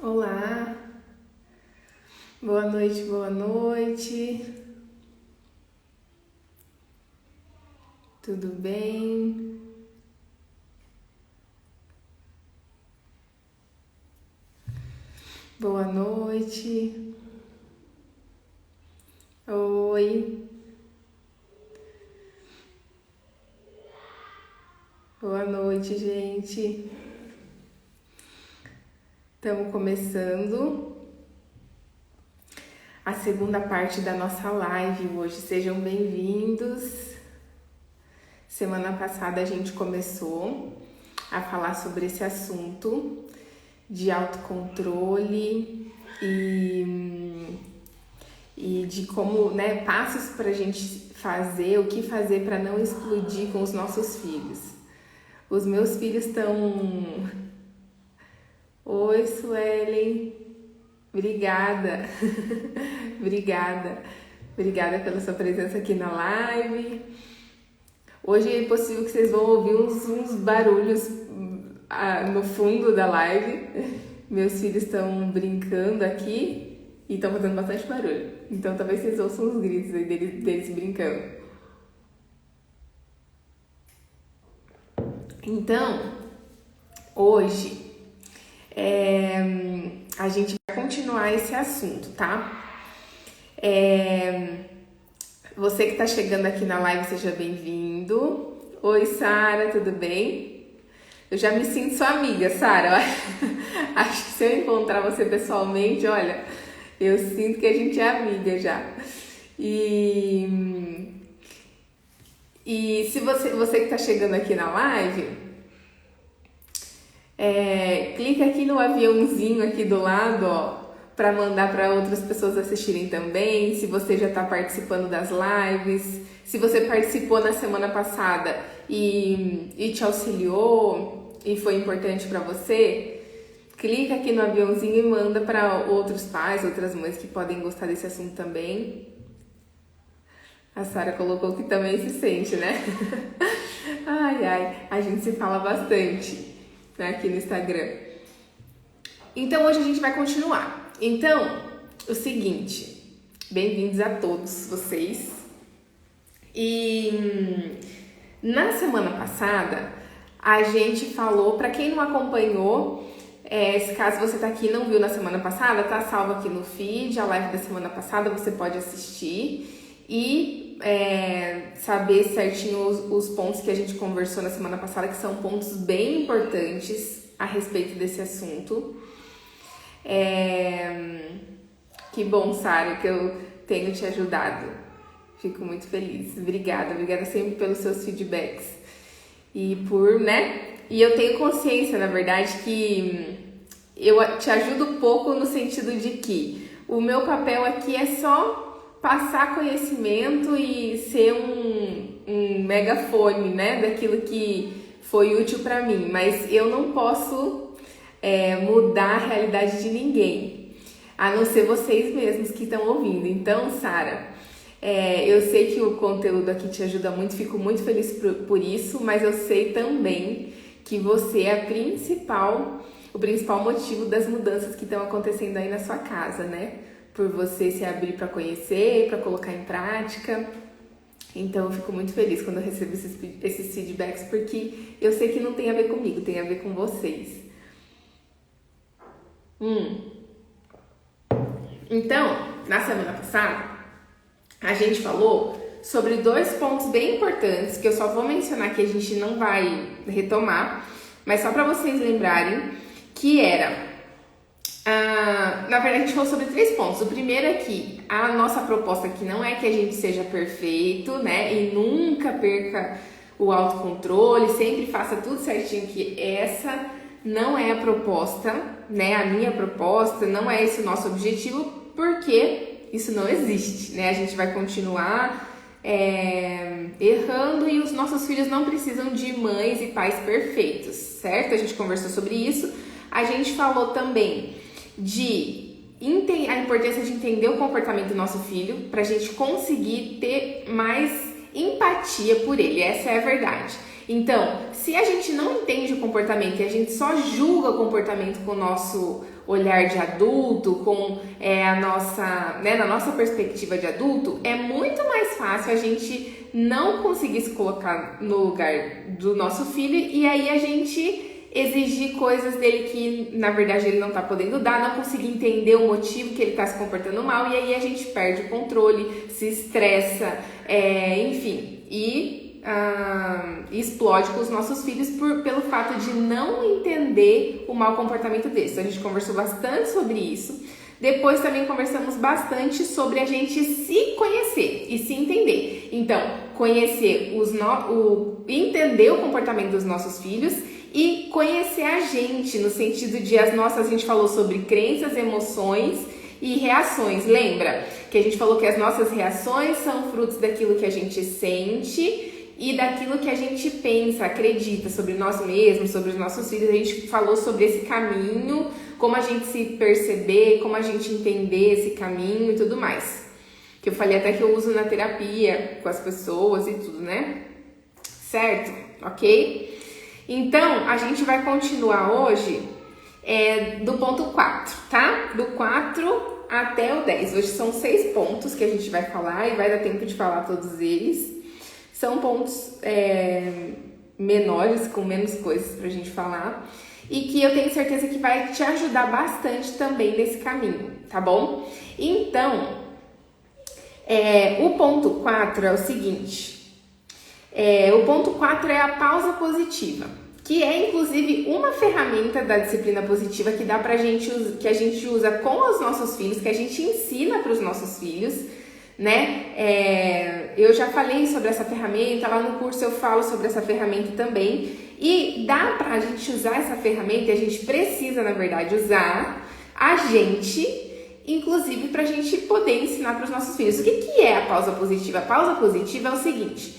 Olá, boa noite, boa noite. Tudo bem? Boa noite. Oi. Boa noite, gente. Estamos começando a segunda parte da nossa live hoje. Sejam bem-vindos. Semana passada a gente começou a falar sobre esse assunto de autocontrole e de como, passos para a gente fazer, o que fazer para não explodir com os nossos filhos. Os meus filhos estão... Oi, Suelen. Obrigada. Obrigada pela sua presença aqui na live. Hoje é possível que vocês vão ouvir uns barulhos no fundo da live. Meus filhos estão brincando aqui e estão fazendo bastante barulho. Então talvez vocês ouçam os gritos aí deles brincando. Então, hoje a gente vai continuar esse assunto, tá? Você que está chegando aqui na live, seja bem-vindo. Oi, Sara, tudo bem? Eu já me sinto sua amiga, Sara. Acho que se eu encontrar você pessoalmente, olha, eu sinto que a gente é amiga já. E se você que está chegando aqui na live, clica aqui no aviãozinho aqui do lado, ó, para mandar para outras pessoas assistirem também. Se você já está participando das lives, se você participou na semana passada e te auxiliou e foi importante para você, clica aqui no aviãozinho e manda para outros pais, outras mães que podem gostar desse assunto também. A Sara colocou que também se sente, né? Ai, a gente se fala bastante, né, aqui no Instagram. Então hoje a gente vai continuar. Então, o seguinte, bem-vindos a todos vocês. E na semana passada a gente falou, para quem não acompanhou, se caso você tá aqui e não viu na semana passada, tá salvo aqui no feed, a live da semana passada você pode assistir e saber certinho os pontos que a gente conversou na semana passada, que são pontos bem importantes a respeito desse assunto. Que bom, Sara, que eu tenho te ajudado. Fico muito feliz. Obrigada sempre pelos seus feedbacks. E E eu tenho consciência, na verdade, que eu te ajudo pouco no sentido de que o meu papel aqui é só passar conhecimento e ser um megafone, né, daquilo que foi útil para mim. Mas eu não posso mudar a realidade de ninguém, a não ser vocês mesmos que estão ouvindo. Então, Sara, eu sei que o conteúdo aqui te ajuda muito, fico muito feliz por isso, mas eu sei também que você é o principal motivo das mudanças que estão acontecendo aí na sua casa, né? Por você se abrir para conhecer, para colocar em prática. Então eu fico muito feliz quando eu recebo esses feedbacks, porque eu sei que não tem a ver comigo, tem a ver com vocês. Então, na semana passada, a gente falou sobre 2 pontos bem importantes, que eu só vou mencionar que a gente não vai retomar, mas só para vocês lembrarem, que era... na verdade, a gente falou sobre 3 pontos. O primeiro é que a nossa proposta aqui não é que a gente seja perfeito, né? E nunca perca o autocontrole, sempre faça tudo certinho, que essa não é a proposta, né? A minha proposta, não é esse o nosso objetivo, porque isso não existe, né? A gente vai continuar errando e os nossos filhos não precisam de mães e pais perfeitos, certo? A gente conversou sobre isso. A gente falou também a importância de entender o comportamento do nosso filho para a gente conseguir ter mais empatia por ele. Essa é a verdade. Então, se a gente não entende o comportamento e a gente só julga o comportamento com o nosso olhar de adulto, com a nossa, né, na nossa perspectiva de adulto, é muito mais fácil a gente não conseguir se colocar no lugar do nosso filho e aí a gente exigir coisas dele que na verdade ele não tá podendo dar, não conseguir entender o motivo que ele tá se comportando mal, e aí a gente perde o controle, se estressa, enfim, e explode com os nossos filhos pelo fato de não entender o mau comportamento deles. Então, a gente conversou bastante sobre isso. Depois também conversamos bastante sobre a gente se conhecer e se entender. Então, conhecer entender o comportamento dos nossos filhos e conhecer a gente, no sentido de a gente falou sobre crenças, emoções e reações. Lembra que a gente falou que as nossas reações são frutos daquilo que a gente sente e daquilo que a gente pensa, acredita sobre nós mesmos, sobre os nossos filhos. A gente falou sobre esse caminho, como a gente se perceber, como a gente entender esse caminho e tudo mais. Que eu falei até que eu uso na terapia com as pessoas e tudo, né? Certo? Ok? Então, a gente vai continuar hoje do ponto 4, tá? Do 4 até o 10. Hoje são 6 pontos que a gente vai falar e vai dar tempo de falar todos eles. São pontos menores, com menos coisas pra gente falar. E que eu tenho certeza que vai te ajudar bastante também nesse caminho, tá bom? Então, o ponto 4 é o seguinte. O ponto 4 é a pausa positiva, que é inclusive uma ferramenta da disciplina positiva que dá pra gente, que a gente usa com os nossos filhos, que a gente ensina para os nossos filhos, né? Eu já falei sobre essa ferramenta, lá no curso eu falo sobre essa ferramenta também, e dá pra gente usar essa ferramenta, e a gente precisa, na verdade, usar a gente, inclusive pra gente poder ensinar para os nossos filhos. O que é a pausa positiva? A pausa positiva é o seguinte: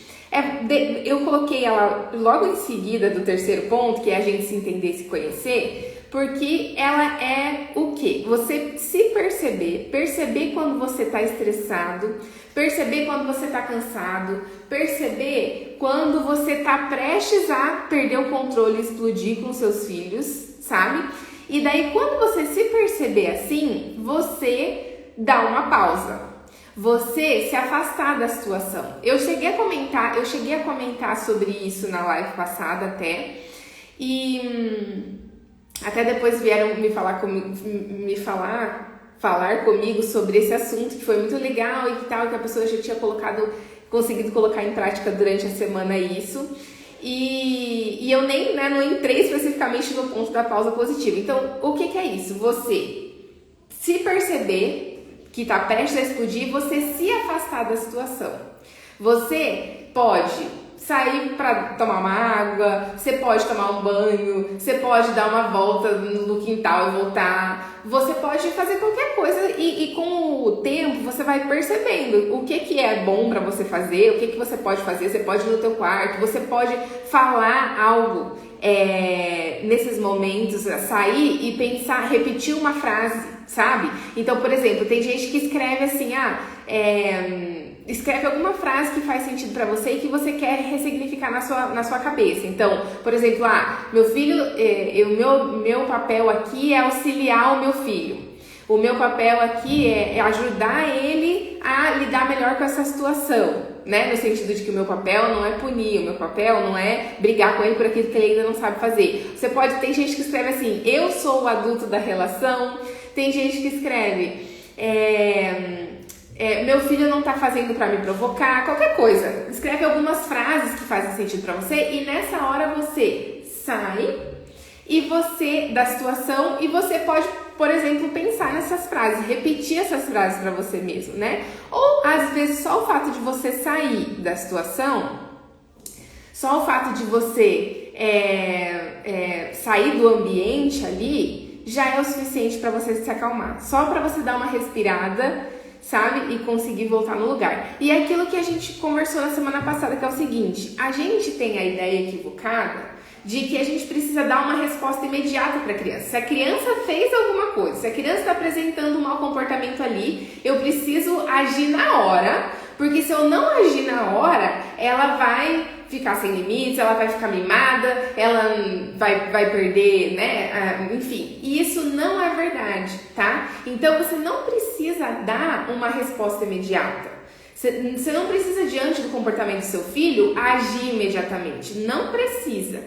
eu coloquei ela logo em seguida do terceiro ponto, que é a gente se entender e se conhecer, porque ela é o quê? Você se perceber quando você está estressado, perceber quando você está cansado, perceber quando você está prestes a perder o controle e explodir com seus filhos, sabe? E daí, quando você se perceber assim, você dá uma pausa. Você se afastar da situação. Eu cheguei a comentar sobre isso na live passada até, e até depois vieram falar comigo sobre esse assunto, que foi muito legal e que tal, que a pessoa já tinha conseguido colocar em prática durante a semana isso. E eu nem não entrei especificamente no ponto da pausa positiva. Então, o que é isso? Você se perceber que está prestes a explodir, você se afastar da situação. Você pode sair para tomar uma água, você pode tomar um banho, você pode dar uma volta no quintal e voltar, você pode fazer qualquer coisa e com o tempo você vai percebendo o que é bom para você fazer, o que você pode fazer. Você pode ir no teu quarto, você pode falar algo nesses momentos, sair e pensar, repetir uma frase, sabe? Então, por exemplo, tem gente que escreve assim, escreve alguma frase que faz sentido pra você e que você quer ressignificar na sua cabeça. Então, por exemplo, meu filho, meu papel aqui é auxiliar o meu filho. O meu papel aqui é ajudar ele a lidar melhor com essa situação, né? No sentido de que o meu papel não é punir, o meu papel não é brigar com ele por aquilo que ele ainda não sabe fazer. Tem gente que escreve assim, eu sou o adulto da relação. Tem gente que escreve, meu filho não tá fazendo pra me provocar, qualquer coisa. Escreve algumas frases que fazem sentido pra você e nessa hora você sai da situação e você pode, por exemplo, pensar nessas frases, repetir essas frases pra você mesmo, né? Ou às vezes só o fato de você sair da situação, só o fato de você sair do ambiente ali, já é o suficiente para você se acalmar. Só para você dar uma respirada, sabe? E conseguir voltar no lugar. E é aquilo que a gente conversou na semana passada, que é o seguinte: a gente tem a ideia equivocada de que a gente precisa dar uma resposta imediata para a criança. Se a criança fez alguma coisa, se a criança está apresentando um mau comportamento ali, eu preciso agir na hora, porque se eu não agir na hora, ela vai ficar sem limites, ela vai ficar mimada, ela vai perder, né? Enfim, e isso não é verdade, tá? Então você não precisa dar uma resposta imediata. Você não precisa, diante do comportamento do seu filho, agir imediatamente. Não precisa.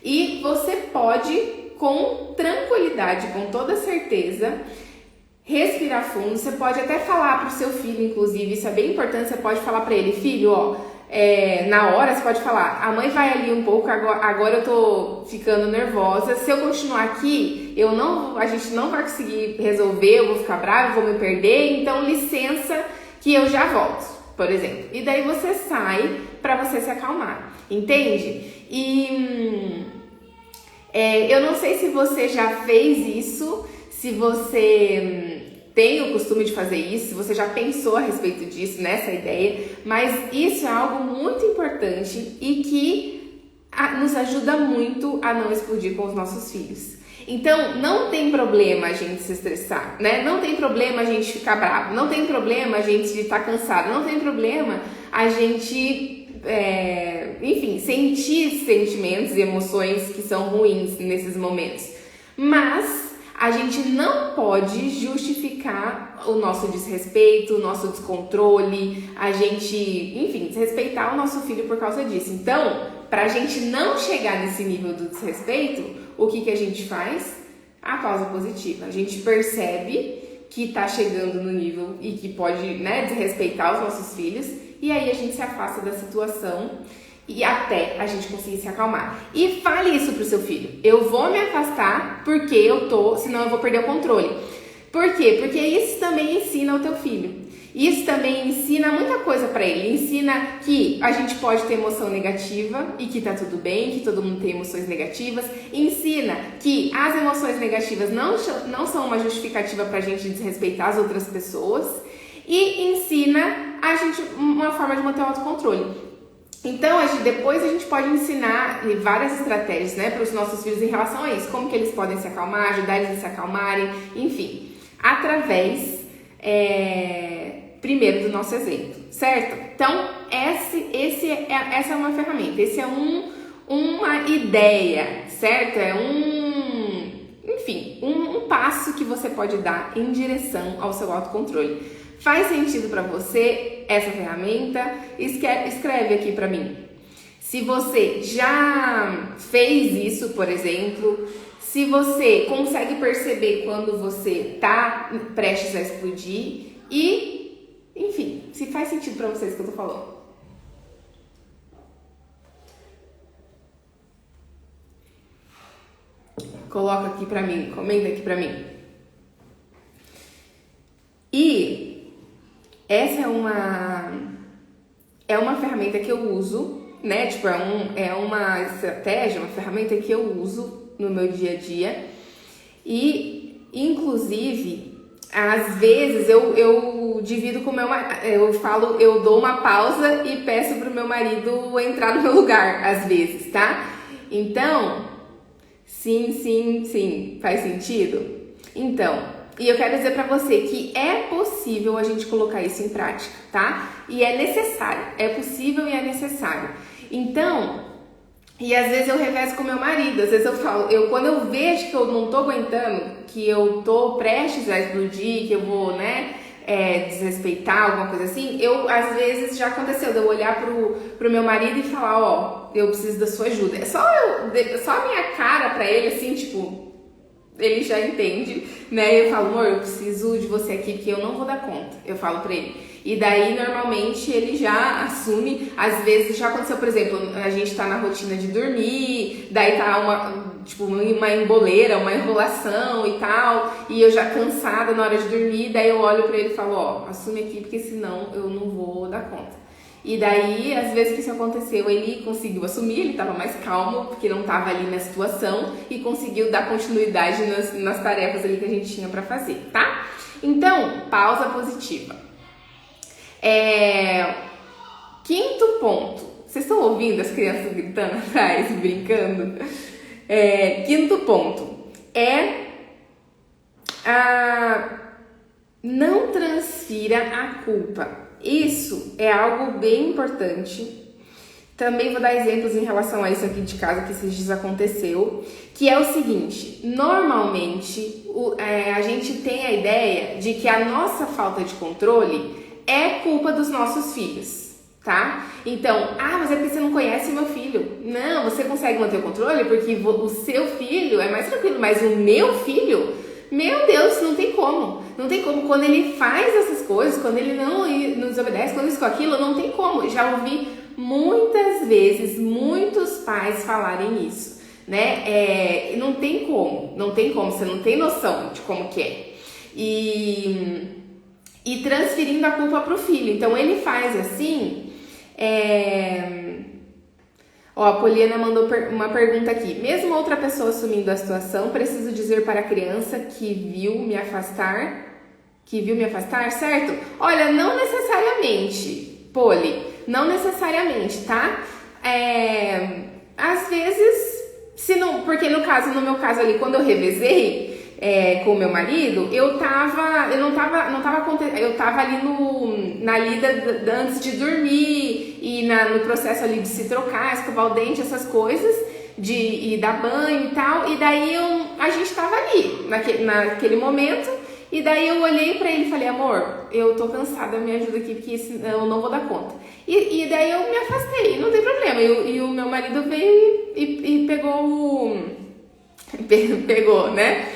E você pode, com tranquilidade, com toda certeza, respirar fundo. Você pode até falar para o seu filho, inclusive, isso é bem importante, você pode falar para ele, filho, ó, na hora você pode falar, a mãe vai ali um pouco, agora eu tô ficando nervosa, se eu continuar aqui, a gente não vai conseguir resolver, eu vou ficar brava, eu vou me perder, então licença que eu já volto, por exemplo. E daí você sai para você se acalmar, entende? E eu não sei se você já fez isso, se você tem o costume de fazer isso, se você já pensou a respeito disso, nessa ideia, mas isso é algo muito importante e que nos ajuda muito a não explodir com os nossos filhos. Então, não tem problema a gente se estressar, né? Não tem problema a gente ficar bravo, não tem problema a gente estar cansado, não tem problema a gente, enfim, sentir sentimentos e emoções que são ruins nesses momentos. Mas a gente não pode justificar o nosso desrespeito, o nosso descontrole, a gente, enfim, desrespeitar o nosso filho por causa disso. Então, para a gente não chegar nesse nível do desrespeito, o que a gente faz? A pausa positiva. A gente percebe que está chegando no nível e que pode, né, desrespeitar os nossos filhos, e aí a gente se afasta da situação e até a gente conseguir se acalmar. E fale isso pro seu filho. Eu vou me afastar porque senão eu vou perder o controle. Por quê? Porque isso também ensina o teu filho. Isso também ensina muita coisa para ele. Ensina que a gente pode ter emoção negativa e que tá tudo bem, que todo mundo tem emoções negativas. Ensina que as emoções negativas não são uma justificativa pra gente desrespeitar as outras pessoas. E ensina a gente uma forma de manter o autocontrole. Então, depois a gente pode ensinar várias estratégias, né, para os nossos filhos em relação a isso. Como que eles podem se acalmar, ajudar eles a se acalmarem, enfim. Através, primeiro, do nosso exemplo, certo? Então, essa é uma ferramenta, esse é uma ideia, certo? Enfim, um passo que você pode dar em direção ao seu autocontrole. Faz sentido para você essa ferramenta? Escreve aqui para mim. Se você já fez isso, por exemplo, se você consegue perceber quando você tá prestes a explodir e, enfim, se faz sentido para vocês que eu tô falando. Coloca aqui para mim, comenta aqui para mim. E essa é uma ferramenta que eu uso, né? Tipo, é uma estratégia, uma ferramenta que eu uso no meu dia a dia. E, inclusive, às vezes eu divido com o meu marido, eu dou uma pausa e peço pro meu marido entrar no meu lugar, às vezes, tá? Então, sim, faz sentido? Então, e eu quero dizer pra você que é possível a gente colocar isso em prática, tá? E é necessário, é possível e é necessário. Então, e às vezes eu revezo com meu marido, às vezes eu falo, quando eu vejo que eu não tô aguentando, que eu tô prestes a explodir, que eu vou, né, desrespeitar, alguma coisa assim, às vezes já aconteceu de eu olhar pro meu marido e falar, ó, eu preciso da sua ajuda. É só a minha cara pra ele, assim, tipo, ele já entende, né? Eu falo, amor, eu preciso de você aqui porque eu não vou dar conta. Eu falo pra ele. E daí, normalmente, ele já assume. Às vezes, já aconteceu, por exemplo, a gente tá na rotina de dormir, daí tá uma emboleira, uma enrolação e tal, e eu já cansada na hora de dormir, daí eu olho pra ele e falo, ó, assume aqui porque senão eu não vou dar conta. E daí, às vezes que isso aconteceu, ele conseguiu assumir, ele estava mais calmo, porque não estava ali na situação, e conseguiu dar continuidade nas tarefas ali que a gente tinha para fazer, tá? Então, pausa positiva. Quinto ponto. Vocês estão ouvindo as crianças gritando atrás, brincando? Quinto ponto não transfira a culpa. Isso é algo bem importante, Também vou dar exemplos em relação a isso aqui de casa que esses dias aconteceu, que é o seguinte: normalmente a gente tem a ideia de que a nossa falta de controle é culpa dos nossos filhos, tá? Então, mas é porque você não conhece o meu filho. Não, você consegue manter o controle porque o seu filho é mais tranquilo, mas o meu filho, meu Deus, não tem como. Não tem como. Quando ele faz essas coisas, quando ele não desobedece, quando isso com aquilo, não tem como. Já ouvi muitas vezes muitos pais falarem isso, né? Não tem como, você não tem noção de como que é. E transferindo a culpa pro filho. Então ele faz assim. A Poliana mandou uma pergunta aqui. Mesmo outra pessoa assumindo a situação, preciso dizer para a criança que viu me afastar, certo? Olha, não necessariamente, Poli. Não necessariamente, tá? Às vezes, se não, porque no meu caso ali, quando eu revezei com o meu marido, eu tava ali na lida antes de dormir e no processo ali de se trocar, escovar o dente, essas coisas, de ir dar banho e tal, e daí a gente tava ali, naquele momento. E daí eu olhei pra ele e falei: amor, eu tô cansada, me ajuda aqui, porque eu não vou dar conta. E daí eu me afastei, não tem problema. E o meu marido veio e pegou, né,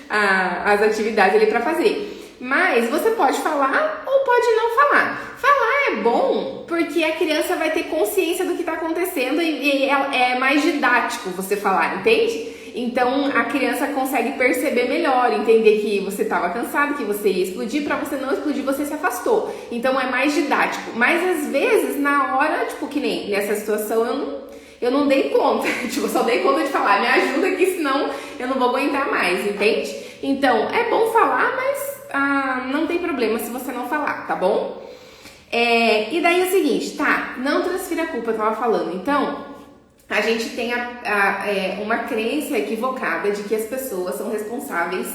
as atividades ali pra fazer. Mas você pode falar ou pode não falar. Falar é bom porque a criança vai ter consciência do que tá acontecendo e é mais didático você falar, entende? Então a criança consegue perceber melhor, entender que você estava cansado, que você ia explodir. Para você não explodir, você se afastou. Então é mais didático. Mas às vezes, na hora, tipo, que nem nessa situação, eu não dei conta. Tipo, eu só dei conta de falar: me ajuda aqui, senão eu não vou aguentar mais, entende? Então é bom falar, mas não tem problema se você não falar, tá bom? E daí é o seguinte, tá? Não transfira a culpa, eu tava falando. Então, a gente tem uma crença equivocada de que as pessoas são responsáveis,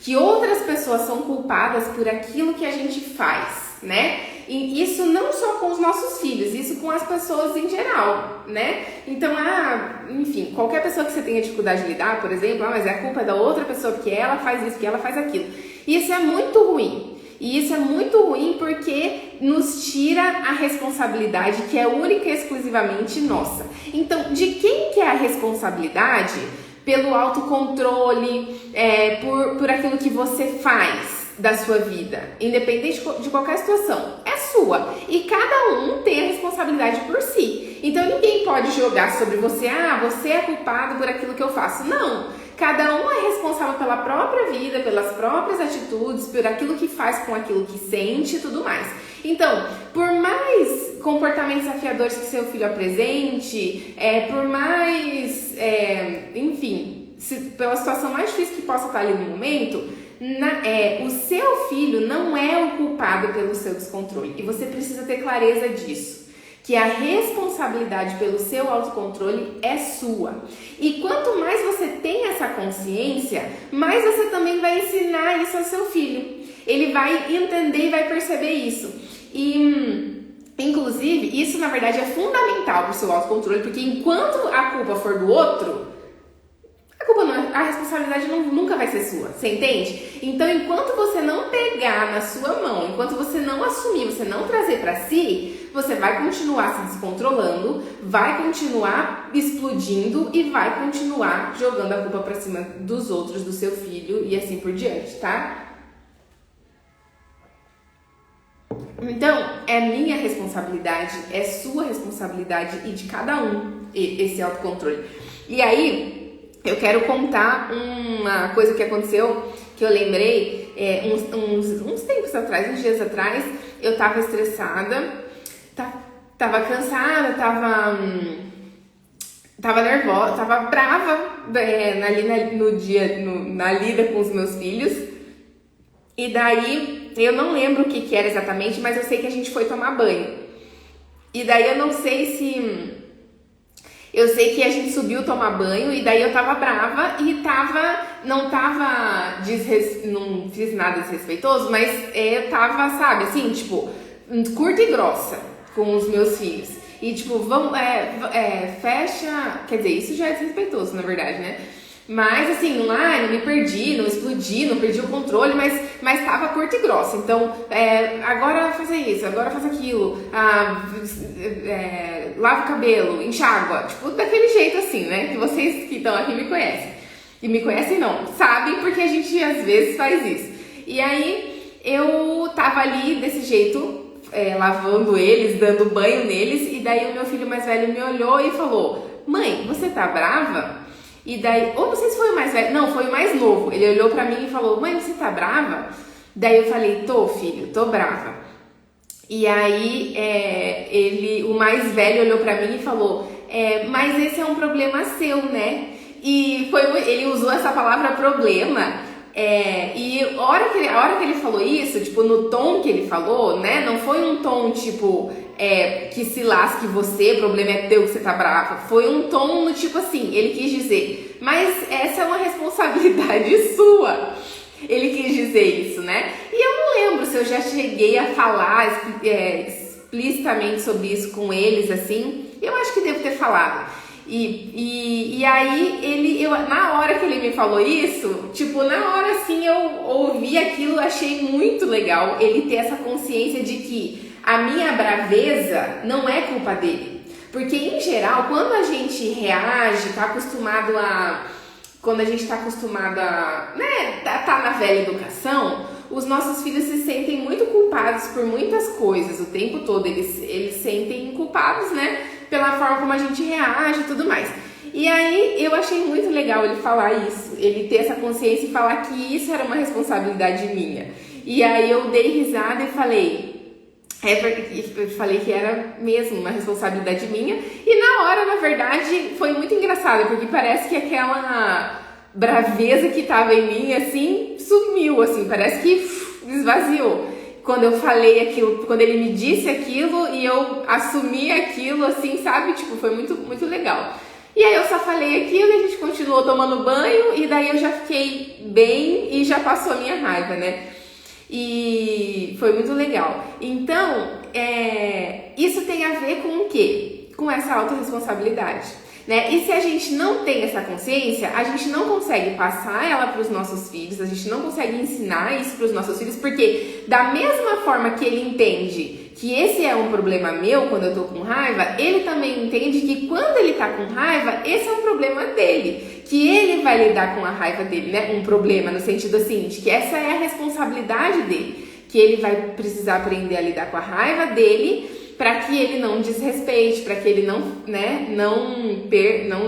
que outras pessoas são culpadas por aquilo que a gente faz, né? E isso não só com os nossos filhos, isso com as pessoas em geral, né? Então, enfim, qualquer pessoa que você tenha dificuldade de lidar, por exemplo, mas é a culpa da outra pessoa porque ela faz isso, porque ela faz aquilo. Isso é muito ruim. E isso é muito ruim porque nos tira a responsabilidade que é única e exclusivamente nossa. Então, de quem que é a responsabilidade pelo autocontrole, por aquilo que você faz da sua vida, independente de qualquer situação, é sua. E cada um tem a responsabilidade por si. Então, ninguém pode jogar sobre você: você é culpado por aquilo que eu faço. Não. Cada um é responsável pela própria vida, pelas próprias atitudes, por aquilo que faz com aquilo que sente e tudo mais. Então, por mais comportamentos desafiadores que seu filho apresente, por mais, enfim, pela situação mais difícil que possa estar ali no momento, o seu filho não é o culpado pelo seu descontrole. E você precisa ter clareza disso. Que a responsabilidade pelo seu autocontrole é sua. E quanto mais você tem essa consciência, mais você também vai ensinar isso ao seu filho. Ele vai entender e vai perceber isso. E, inclusive, isso na verdade é fundamental para o seu autocontrole, porque enquanto a culpa for do outro, a responsabilidade nunca vai ser sua, você entende? Então, enquanto você não pegar na sua mão, enquanto você não assumir, você não trazer pra si, você vai continuar se descontrolando, vai continuar explodindo e vai continuar jogando a culpa pra cima dos outros, do seu filho e assim por diante, tá? Então, é minha responsabilidade, é sua responsabilidade e de cada um esse autocontrole. E aí, eu quero contar uma coisa que aconteceu, que eu lembrei uns tempos atrás, uns dias atrás. Eu tava estressada, tava cansada, tava nervosa, tava brava na lida com os meus filhos. E daí, eu não lembro o que era exatamente, mas eu sei que a gente foi tomar banho. E daí eu não sei se... Eu sei que a gente subiu tomar banho e daí eu tava brava e não fiz nada desrespeitoso, mas eu tava, sabe, assim, tipo, curta e grossa com os meus filhos. E tipo, fecha, quer dizer, isso já é desrespeitoso, na verdade, né? Mas assim, não me perdi, não explodi, não perdi o controle, mas tava curta e grossa. Então, agora fazer isso, agora faz aquilo, lava o cabelo, enxágua, tipo, daquele jeito assim, né? Que vocês que estão aqui me conhecem. E me conhecem não, sabem porque a gente às vezes faz isso. E aí, eu tava ali desse jeito, lavando eles, dando banho neles, e daí o meu filho mais velho me olhou e falou: mãe, você tá brava? E daí, ou não sei se foi o mais velho, não, foi o mais novo. Ele olhou pra mim e falou: mãe, você tá brava? Daí eu falei: tô, filho, tô brava. E aí, o mais velho olhou pra mim e falou: mas esse é um problema seu, né? E ele usou essa palavra problema. E a hora que ele falou isso, tipo, no tom que ele falou, né? Não foi um tom tipo, que se lasque você, o problema é teu que você tá brava. Foi um tom no tipo assim, ele quis dizer, mas essa é uma responsabilidade sua. Ele quis dizer isso, né? E eu não lembro se eu já cheguei a falar explicitamente sobre isso com eles, assim. Eu acho que devo ter falado. E aí, na hora que ele me falou isso, tipo, na hora assim eu ouvi aquilo, achei muito legal ele ter essa consciência de que a minha braveza não é culpa dele. Porque, em geral, quando a gente reage, quando a gente tá acostumado a, né, tá na velha educação, os nossos filhos se sentem muito culpados por muitas coisas o tempo todo. Eles sentem culpados, né, pela forma como a gente reage e tudo mais. E aí eu achei muito legal ele falar isso, ele ter essa consciência e falar que isso era uma responsabilidade minha. E aí eu dei risada e falei que era mesmo uma responsabilidade minha. E na hora, na verdade, foi muito engraçado, porque parece que aquela braveza que tava em mim, assim, sumiu, assim, parece que esvaziou. Quando eu falei aquilo, quando ele me disse aquilo e eu assumi aquilo, assim, sabe? Tipo, foi muito, muito legal. E aí eu só falei aquilo e a gente continuou tomando banho e daí eu já fiquei bem e já passou a minha raiva, né? E foi muito legal. Então, isso tem a ver com o quê? Com essa autorresponsabilidade, né? E se a gente não tem essa consciência, a gente não consegue passar ela para os nossos filhos, a gente não consegue ensinar isso para os nossos filhos, porque da mesma forma que ele entende que esse é um problema meu quando eu tô com raiva, ele também entende que quando ele tá com raiva, esse é um problema dele, que ele vai lidar com a raiva dele, né? Um problema no sentido assim, de que essa é a responsabilidade dele, que ele vai precisar aprender a lidar com a raiva dele, para que ele não desrespeite, para que ele não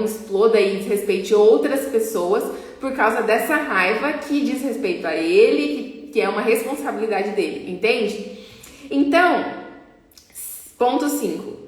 exploda e desrespeite outras pessoas por causa dessa raiva que diz respeito a ele, que é uma responsabilidade dele, entende? Então, ponto 5.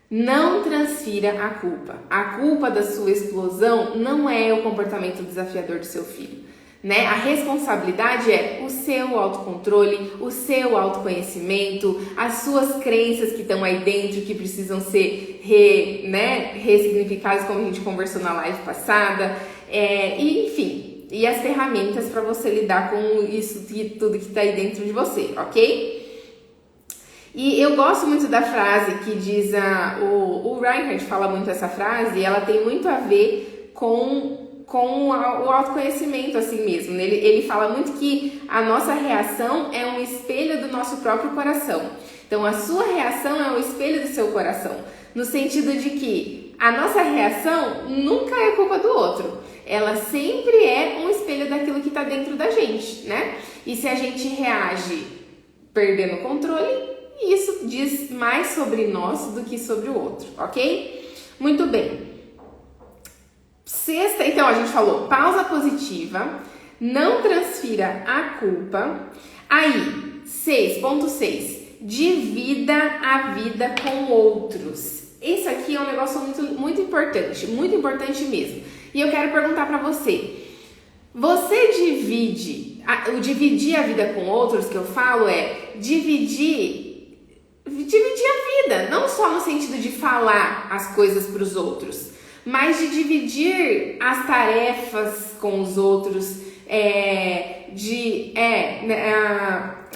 Não transfira a culpa. A culpa da sua explosão não é o comportamento desafiador do seu filho, né? A responsabilidade é o seu autocontrole, o seu autoconhecimento, as suas crenças que estão aí dentro, que precisam ser ressignificadas, como a gente conversou na live passada, e enfim, e as ferramentas para você lidar com isso e tudo que está aí dentro de você, ok? E eu gosto muito da frase que diz, o Reinhardt fala muito essa frase, e ela tem muito a ver com o autoconhecimento assim mesmo. Ele fala muito que a nossa reação é um espelho do nosso próprio coração. Então, a sua reação é um espelho do seu coração, no sentido de que a nossa reação nunca é culpa do outro. Ela sempre é um espelho daquilo que está dentro da gente, né? E se a gente reage perdendo o controle, isso diz mais sobre nós do que sobre o outro, ok? Muito bem. Sexta, então a gente falou pausa positiva, não transfira a culpa. Aí, 6.6, divida a vida com outros. Esse aqui é um negócio muito importante mesmo. E eu quero perguntar pra você, o dividir a vida com outros que eu falo dividir a vida, não só no sentido de falar as coisas para os outros, mas de dividir as tarefas com os outros,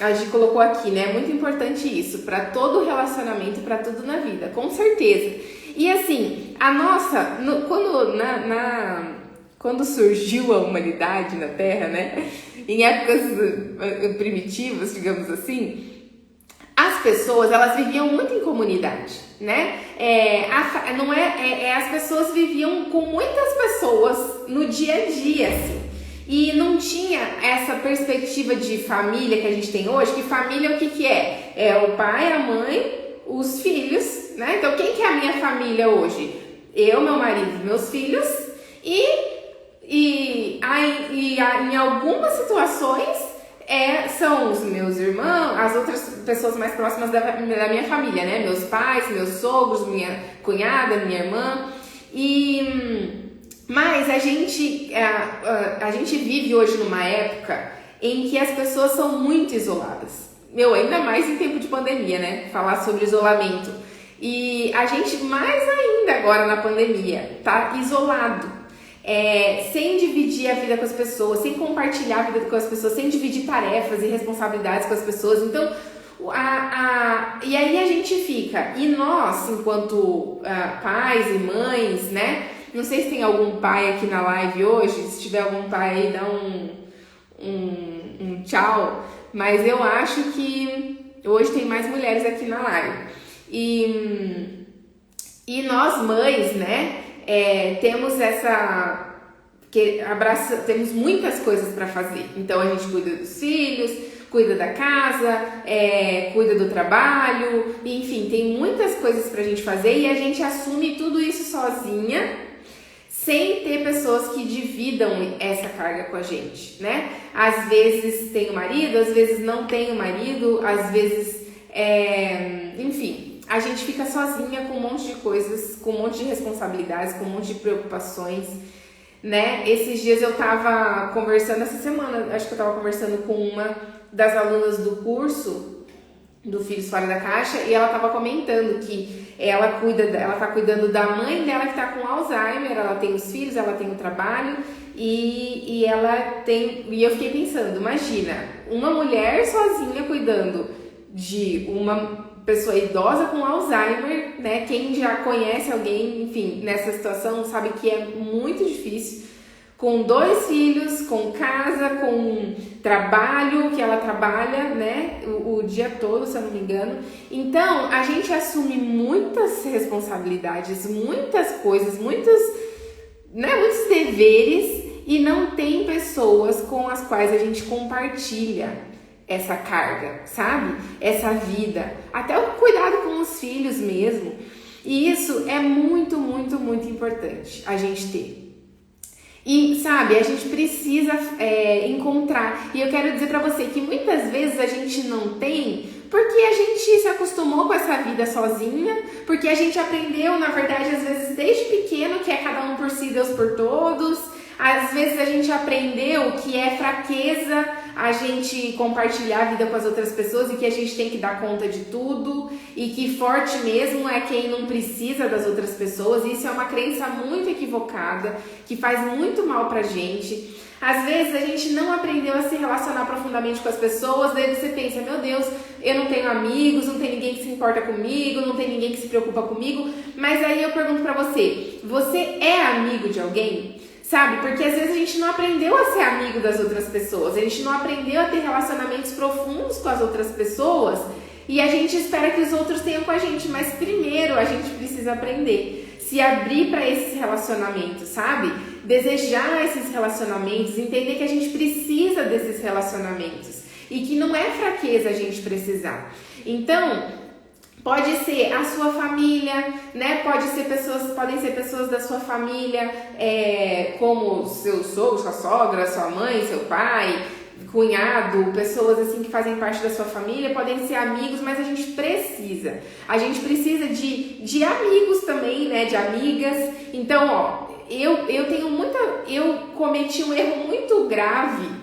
a gente colocou aqui, né? É muito importante isso, para todo relacionamento, para tudo na vida, com certeza. E assim, a nossa, quando surgiu a humanidade na Terra, né? Em épocas primitivas, digamos assim, as pessoas, elas viviam muito em comunidade, né? As pessoas viviam com muitas pessoas no dia a dia, assim. E não tinha essa perspectiva de família que a gente tem hoje, que família o que é? É o pai, a mãe, os filhos, né? Então quem que é a minha família hoje? Eu, meu marido, meus filhos em algumas situações são os meus irmãos, as outras pessoas mais próximas da minha família, né? Meus pais, meus sogros, minha cunhada, minha irmã. Mas a gente vive hoje numa época em que as pessoas são muito isoladas. Ainda mais em tempo de pandemia, né? Falar sobre isolamento. E a gente, mais ainda agora na pandemia, tá isolado. Sem dividir a vida com as pessoas, sem compartilhar a vida com as pessoas, sem dividir tarefas e responsabilidades com as pessoas. Então, e aí a gente fica. E nós, enquanto pais e mães, né? Não sei se tem algum pai aqui na live hoje. Se tiver algum pai aí, dá um tchau. Mas eu acho que hoje tem mais mulheres aqui na live. E nós mães, né? Temos temos muitas coisas para fazer. Então a gente cuida dos filhos, cuida da casa, cuida do trabalho, enfim, tem muitas coisas pra gente fazer e a gente assume tudo isso sozinha, sem ter pessoas que dividam essa carga com a gente, né? Às vezes tem o marido, às vezes não tem o marido, às vezes, enfim, a gente fica sozinha com um monte de coisas, com um monte de responsabilidades, com um monte de preocupações, né? Esses dias eu tava conversando, essa semana, acho que eu tava conversando com uma das alunas do curso do Filhos Fora da Caixa e ela tava comentando que ela tá cuidando da mãe dela que tá com Alzheimer, ela tem os filhos, ela tem o trabalho e eu fiquei pensando, imagina, uma mulher sozinha cuidando de uma pessoa idosa com Alzheimer, né? Quem já conhece alguém, enfim, nessa situação sabe que é muito difícil. Com 2 filhos, com casa, com trabalho, que ela trabalha, né? O dia todo, se eu não me engano. Então, a gente assume muitas responsabilidades, muitas coisas, muitos deveres e não tem pessoas com as quais a gente compartilha essa carga, sabe? Essa vida, até o cuidado com os filhos mesmo. E isso é muito, muito, muito importante a gente ter. E, sabe, a gente precisa encontrar. E eu quero dizer pra você que muitas vezes a gente não tem porque a gente se acostumou com essa vida sozinha, porque a gente aprendeu, na verdade, às vezes desde pequeno, que é cada um por si, Deus por todos. Às vezes a gente aprendeu que é fraqueza a gente compartilhar a vida com as outras pessoas e que a gente tem que dar conta de tudo e que forte mesmo é quem não precisa das outras pessoas. E isso é uma crença muito equivocada, que faz muito mal pra gente. Às vezes a gente não aprendeu a se relacionar profundamente com as pessoas, daí você pensa, meu Deus, eu não tenho amigos, não tem ninguém que se importa comigo, não tem ninguém que se preocupa comigo. Mas aí eu pergunto pra você, você é amigo de alguém? Sabe? Porque às vezes a gente não aprendeu a ser amigo das outras pessoas, a gente não aprendeu a ter relacionamentos profundos com as outras pessoas e a gente espera que os outros tenham com a gente, mas primeiro a gente precisa aprender, se abrir para esses relacionamentos, sabe? Desejar esses relacionamentos, entender que a gente precisa desses relacionamentos e que não é fraqueza a gente precisar. Então, pode ser a sua família, né? Podem ser pessoas da sua família, como seu sogro, sua sogra, sua mãe, seu pai, cunhado, pessoas assim que fazem parte da sua família, podem ser amigos, mas a gente precisa de amigos também, né? De amigas. Então, eu cometi um erro muito grave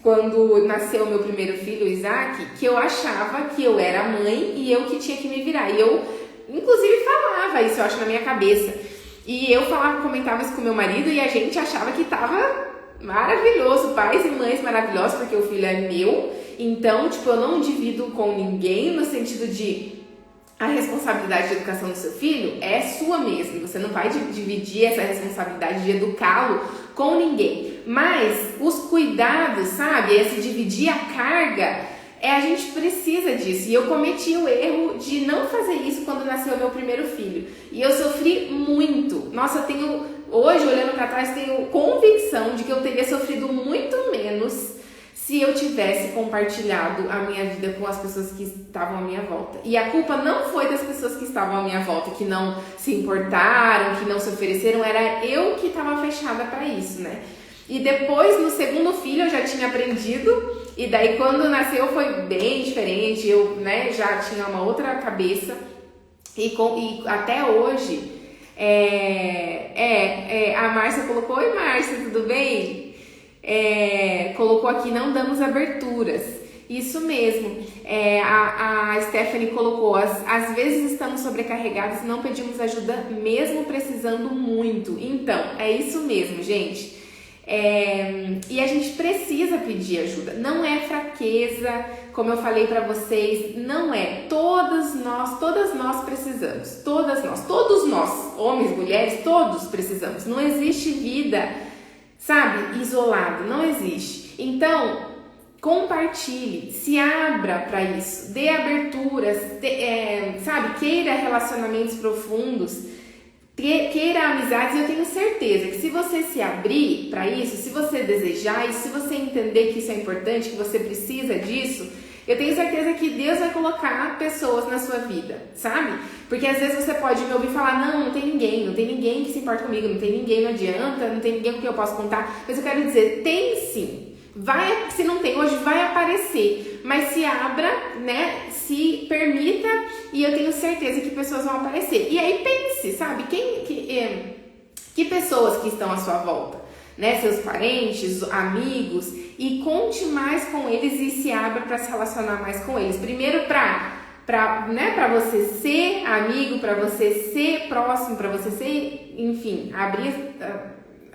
quando nasceu meu primeiro filho, o Isaac, que eu achava que eu era a mãe e eu que tinha que me virar. E eu, inclusive, falava isso, eu acho, na minha cabeça. E eu comentava isso com meu marido e a gente achava que tava maravilhoso, pais e mães maravilhosos, porque o filho é meu Então, tipo, eu não divido com ninguém no sentido de a responsabilidade de educação do seu filho é sua mesmo. Você não vai dividir essa responsabilidade de educá-lo com ninguém. Mas os cuidados, sabe? Esse dividir a carga, a gente precisa disso. E eu cometi o erro de não fazer isso quando nasceu meu primeiro filho. E eu sofri muito. Nossa, eu tenho, hoje, olhando pra trás, tenho convicção de que eu teria sofrido muito menos se eu tivesse compartilhado a minha vida com as pessoas que estavam à minha volta. E a culpa não foi das pessoas que estavam à minha volta, que não se importaram, que não se ofereceram, era eu que estava fechada para isso, né? E depois, no segundo filho, eu já tinha aprendido, e daí quando nasceu foi bem diferente, eu, né, já tinha uma outra cabeça, e até hoje, a Márcia colocou, oi Márcia, tudo bem? Colocou aqui, não damos aberturas. Isso mesmo. A Stephanie colocou, às vezes estamos sobrecarregados e não pedimos ajuda mesmo precisando muito. Então, é isso mesmo, gente. E a gente precisa pedir ajuda. Não é fraqueza, como eu falei pra vocês, não é. Todas nós precisamos. Todos nós, homens, mulheres, todos precisamos. Não existe vida, sabe, isolado, não existe. Então, compartilhe, se abra para isso, dê aberturas, sabe, queira relacionamentos profundos, queira amizades. Eu tenho certeza que se você se abrir para isso, se você desejar e se você entender que isso é importante, que você precisa disso, eu tenho certeza que Deus vai colocar pessoas na sua vida, sabe? Porque às vezes você pode me ouvir falar, não tem ninguém que se importa comigo, não tem ninguém, não adianta, não tem ninguém com quem eu posso contar. Mas eu quero dizer, tem sim. Se não tem hoje, vai aparecer. Mas se abra, né? Se permita, e eu tenho certeza que pessoas vão aparecer. E aí pense, sabe? Que pessoas que estão à sua volta, né? Seus parentes, amigos, e conte mais com eles e se abra para se relacionar mais com eles. Primeiro para você ser amigo, para você ser próximo, para você ser, enfim, abrir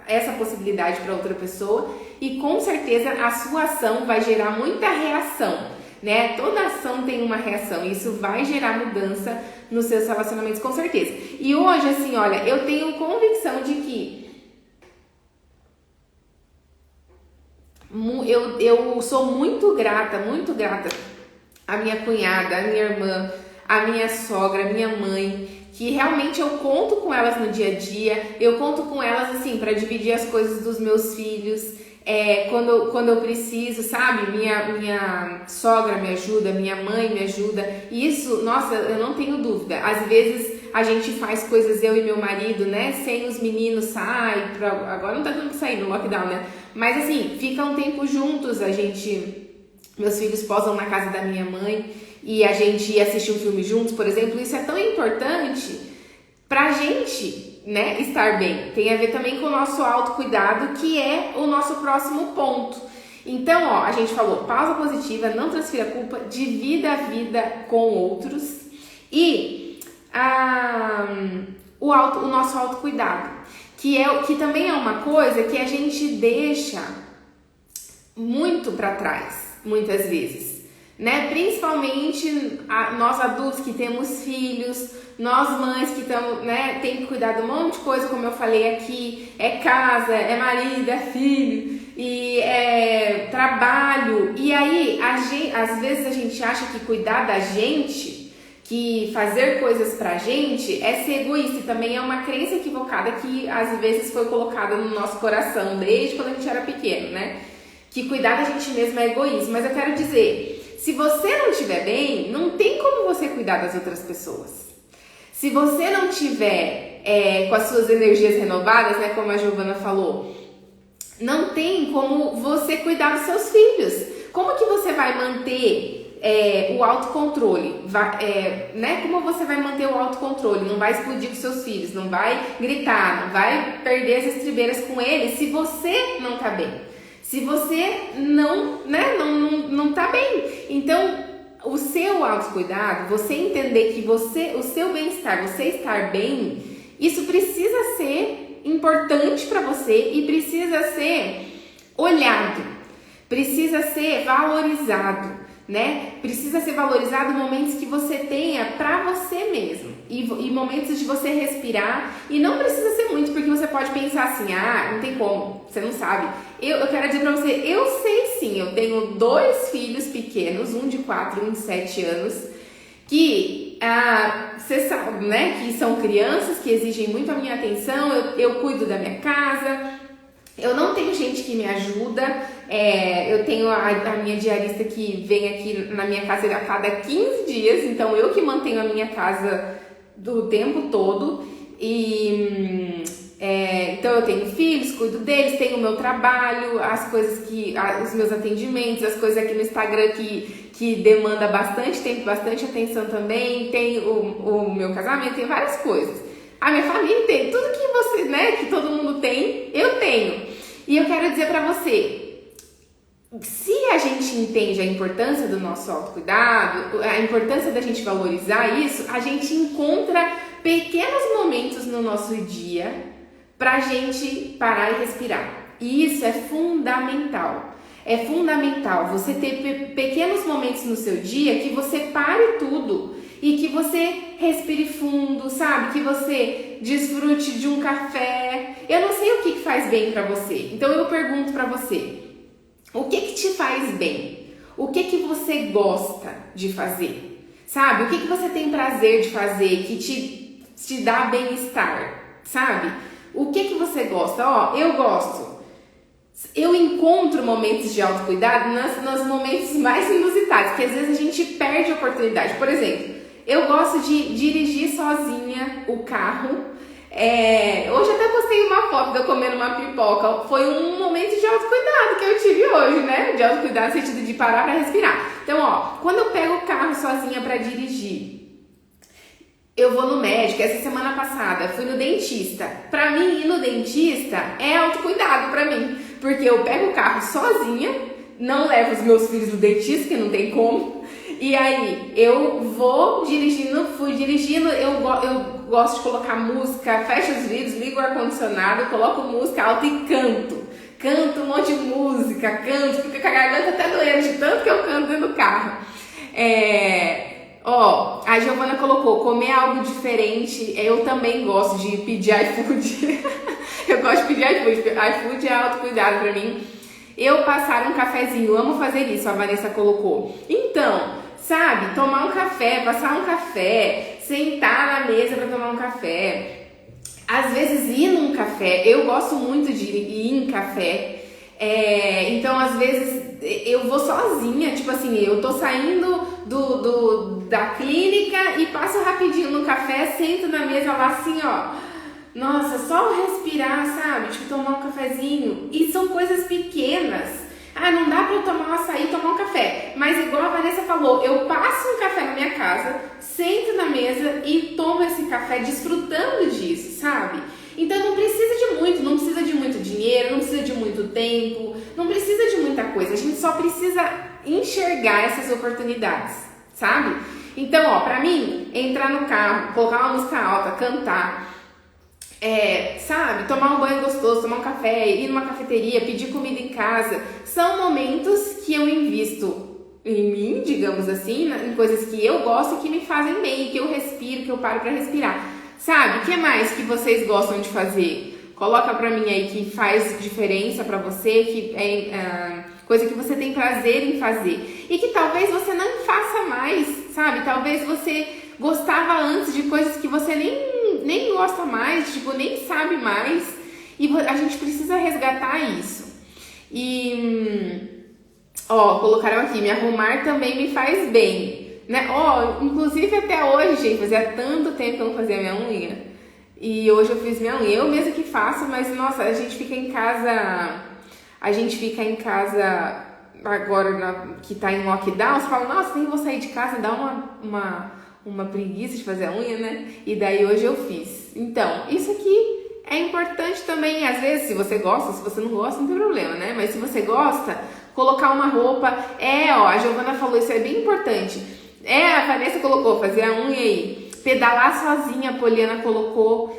essa possibilidade para outra pessoa, e com certeza a sua ação vai gerar muita reação, né? Toda ação tem uma reação, e isso vai gerar mudança nos seus relacionamentos, com certeza. E hoje, assim, olha, eu tenho convicção de que eu sou muito grata à minha cunhada, à minha irmã, à minha sogra, à minha mãe, que realmente eu conto com elas no dia a dia, eu conto com elas, assim, para dividir as coisas dos meus filhos, quando eu preciso, sabe? Minha sogra me ajuda, minha mãe me ajuda, e isso, nossa, eu não tenho dúvida. Às vezes a gente faz coisas, eu e meu marido, né, sem os meninos, agora não tá dando pra sair no lockdown, né, mas assim, fica um tempo juntos, meus filhos posam na casa da minha mãe, e a gente ia assistir um filme juntos, por exemplo. Isso é tão importante pra gente, né, estar bem. Tem a ver também com o nosso autocuidado, que é o nosso próximo ponto. Então, ó, a gente falou pausa positiva, não transfira a culpa, divida a vida com outros, e o nosso autocuidado, que também é uma coisa que a gente deixa muito para trás, muitas vezes, né? Principalmente nós adultos que temos filhos, nós mães que estamos, né, tem que cuidar de um monte de coisa, como eu falei aqui, casa, marido, filho, e trabalho. E aí, às vezes a gente acha que cuidar da gente, que fazer coisas pra gente é ser egoísta, e também é uma crença equivocada que às vezes foi colocada no nosso coração desde quando a gente era pequeno, né? Que cuidar da gente mesmo é egoísmo. Mas eu quero dizer, se você não estiver bem, não tem como você cuidar das outras pessoas. Se você não tiver com as suas energias renovadas, né, como a Giovana falou, não tem como você cuidar dos seus filhos. Como que você vai manter o autocontrole, né? Como você vai manter o autocontrole? Não vai explodir com seus filhos, não vai gritar, não vai perder as estribeiras com eles se você não tá bem, se você não tá bem. Então, o seu autocuidado, você entender que o seu bem-estar, você estar bem, isso precisa ser importante para você e precisa ser olhado. precisa ser valorizado, né? Precisa ser valorizado momentos que você tenha pra você mesmo e momentos de você respirar, e não precisa ser muito, porque você pode pensar assim, ah, não tem como, você não sabe. Eu quero dizer pra você, eu sei sim, eu tenho 2 filhos pequenos, um de 4 e um de 7 anos, que você sabe, né, que são crianças que exigem muito a minha atenção, eu cuido da minha casa, eu não tenho gente que me ajuda, eu tenho a minha diarista que vem aqui na minha casa a cada 15 dias, então eu que mantenho a minha casa do tempo todo, e então eu tenho filhos, cuido deles, tenho o meu trabalho, as coisas os meus atendimentos, as coisas aqui no Instagram que demanda bastante tempo, bastante atenção também, tem o meu casamento, tem várias coisas. A minha família tem, tudo que você, né, que todo mundo tem, eu tenho. E eu quero dizer pra você, se a gente entende a importância do nosso autocuidado, a importância da gente valorizar isso, a gente encontra pequenos momentos no nosso dia pra gente parar e respirar. E isso é fundamental. É fundamental você ter pequenos momentos no seu dia que você pare tudo e que você respire fundo, sabe? Que você desfrute de um café. Eu não sei o que faz bem pra você. Então eu pergunto pra você, o que te faz bem? O que você gosta de fazer? Sabe? O que você tem prazer de fazer, que te dá bem-estar, sabe? O que você gosta? Ó, eu gosto. Eu encontro momentos de autocuidado nos momentos mais inusitados, porque às vezes a gente perde a oportunidade. Por exemplo, eu gosto de dirigir sozinha o carro. Hoje até postei uma foto de eu comendo uma pipoca. Foi um momento de autocuidado que eu tive hoje, né? De autocuidado no sentido de parar pra respirar. Então, ó, quando eu pego o carro sozinha pra dirigir, eu vou no médico. Essa semana passada fui no dentista. Pra mim, ir no dentista é autocuidado pra mim, porque eu pego o carro sozinha, não levo os meus filhos no dentista, que não tem como. E aí, eu vou dirigindo, fui dirigindo, eu gosto de colocar música, fecho os vidros, ligo o ar-condicionado, coloco música alta e canto. Canto um monte de música, canto, fica com a garganta até doendo de tanto que eu canto dentro do carro. Ó, a Giovana colocou, comer algo diferente, eu também gosto de pedir iFood. Eu gosto de pedir iFood, iFood é autocuidado pra mim. Eu passar um cafezinho, amo fazer isso, a Vanessa colocou. Então, sabe, tomar um café, passar um café, sentar na mesa para tomar um café. Às vezes ir num café, eu gosto muito de ir em café. Então, às vezes, eu vou sozinha, tipo assim, eu tô saindo da clínica e passo rapidinho no café, sento na mesa lá assim, ó. Nossa, só respirar, sabe? Tipo, tomar um cafezinho. E são coisas pequenas. Ah, não dá pra eu tomar um açaí e tomar um café. Mas igual a Vanessa falou, eu passo um café na minha casa, sento na mesa e tomo esse café desfrutando disso, sabe? Então não precisa de muito, não precisa de muito dinheiro, não precisa de muito tempo, não precisa de muita coisa. A gente só precisa enxergar essas oportunidades, sabe? Então, ó, pra mim, entrar no carro, colocar uma música alta, cantar, sabe, tomar um banho gostoso, tomar um café, ir numa cafeteria, pedir comida em casa, são momentos que eu invisto em mim, digamos assim, em coisas que eu gosto e que me fazem bem, que eu respiro, que eu paro pra respirar, sabe? O que mais que vocês gostam de fazer? Coloca pra mim aí que faz diferença pra você, que coisa que você tem prazer em fazer e que talvez você não faça mais, sabe? Talvez você gostava antes de coisas que você nem gosta mais, tipo, nem sabe mais, e a gente precisa resgatar isso. E, ó, colocaram aqui, me arrumar também me faz bem, né? Ó, inclusive até hoje, gente, fazia tanto tempo que eu não fazia minha unha, e hoje eu fiz minha unha, eu mesma que faço, mas, nossa, a gente fica em casa agora que tá em lockdown, você fala, nossa, nem vou sair de casa, dá uma preguiça de fazer a unha, né? E daí hoje eu fiz. Então, isso aqui é importante também, às vezes, se você gosta, se você não gosta, não tem problema, né? Mas se você gosta, colocar uma roupa, ó, a Giovana falou, isso é bem importante. A Vanessa colocou, fazer a unha aí. Pedalar sozinha, a Poliana colocou.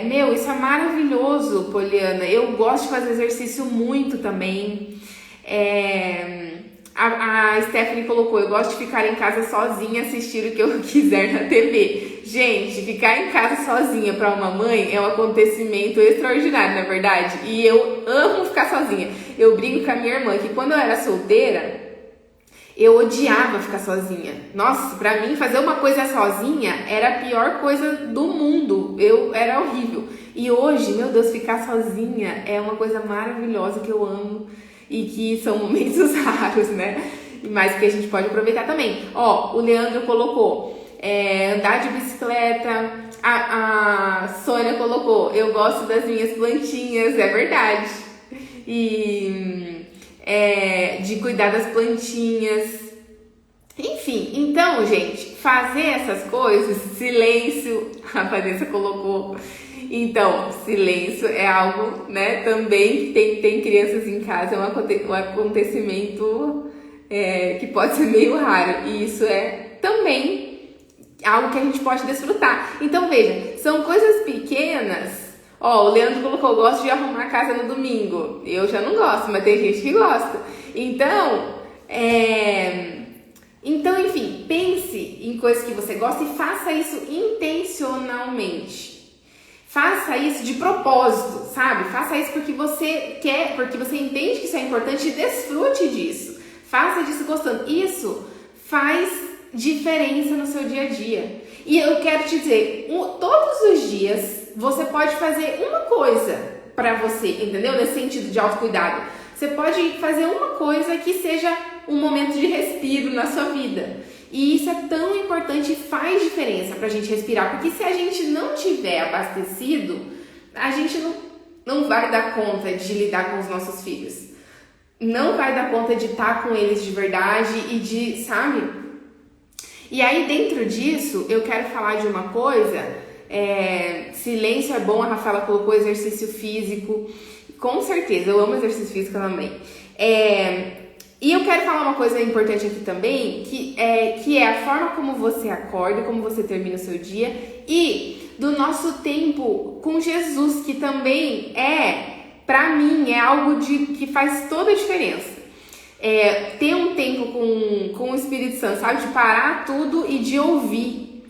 Meu, isso é maravilhoso, Poliana. Eu gosto de fazer exercício muito também. A Stephanie colocou, eu gosto de ficar em casa sozinha, assistir o que eu quiser na TV. Gente, ficar em casa sozinha para uma mãe é um acontecimento extraordinário, na verdade. E eu amo ficar sozinha. Eu brinco com a minha irmã que quando eu era solteira, eu odiava ficar sozinha. Nossa, pra mim fazer uma coisa sozinha era a pior coisa do mundo. Era horrível. E hoje, meu Deus, ficar sozinha é uma coisa maravilhosa que eu amo. E que são momentos raros, né? Mas que a gente pode aproveitar também. Ó, o Leandro colocou andar de bicicleta. A Sônia colocou, eu gosto das minhas plantinhas, é verdade. E de cuidar das plantinhas. Enfim, então, gente, fazer essas coisas, silêncio, a Vanessa colocou. Então, silêncio é algo, né, também que tem crianças em casa, é um acontecimento que pode ser meio raro. E isso é também algo que a gente pode desfrutar. Então, veja, são coisas pequenas. Ó, o Leandro colocou, gosto de arrumar a casa no domingo. Eu já não gosto, mas tem gente que gosta. Então, enfim, pense em coisas que você gosta e faça isso intencionalmente. Faça isso de propósito, sabe? Faça isso porque você quer, porque você entende que isso é importante e desfrute disso. Faça disso gostando. Isso faz diferença no seu dia a dia. E eu quero te dizer, todos os dias você pode fazer uma coisa pra você, entendeu? Nesse sentido de autocuidado. Você pode fazer uma coisa que seja um momento de respiro na sua vida. E isso é tão importante e faz diferença pra gente respirar. Porque se a gente não tiver abastecido, a gente não vai dar conta de lidar com os nossos filhos. Não vai dar conta de estar com eles de verdade e de, sabe? E aí dentro disso, eu quero falar de uma coisa. Silêncio é bom, a Rafaela colocou exercício físico. Com certeza, eu amo exercício físico também. E eu quero falar uma coisa importante aqui também, que é a forma como você acorda, como você termina o seu dia e do nosso tempo com Jesus, que também pra mim, é algo que faz toda a diferença. Ter um tempo com o Espírito Santo, sabe? De parar tudo e de ouvir.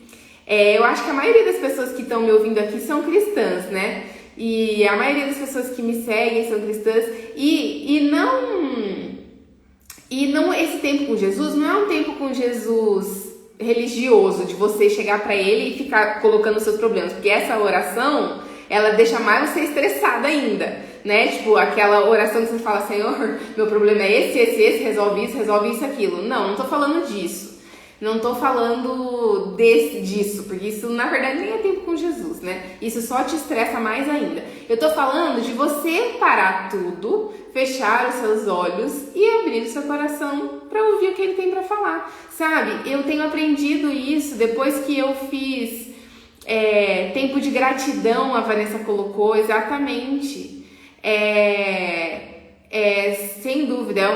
Eu acho que a maioria das pessoas que estão me ouvindo aqui são cristãs, né? E a maioria das pessoas que me seguem são cristãs e não, esse tempo com Jesus não é um tempo com Jesus religioso, de você chegar pra ele e ficar colocando os seus problemas, porque essa oração, ela deixa mais você estressada ainda, né? Tipo, aquela oração que você fala, Senhor, meu problema é esse, resolve isso, aquilo. Não tô falando disso. Não tô falando disso, porque isso na verdade nem é tempo com Jesus, né? Isso só te estressa mais ainda. Eu tô falando de você parar tudo, fechar os seus olhos e abrir o seu coração para ouvir o que ele tem para falar, sabe? Eu tenho aprendido isso depois que eu fiz tempo de gratidão, a Vanessa colocou, exatamente. Sem dúvida, é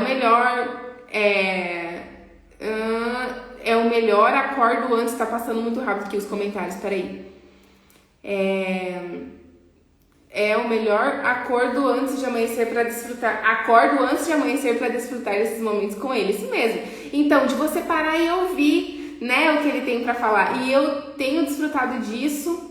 o melhor, acordo antes, tá passando muito rápido aqui os comentários, peraí. O melhor, acordo antes de amanhecer para desfrutar. Acordo antes de amanhecer para desfrutar esses momentos com ele, isso mesmo. Então, de você parar e ouvir, né, o que ele tem para falar. E eu tenho desfrutado disso.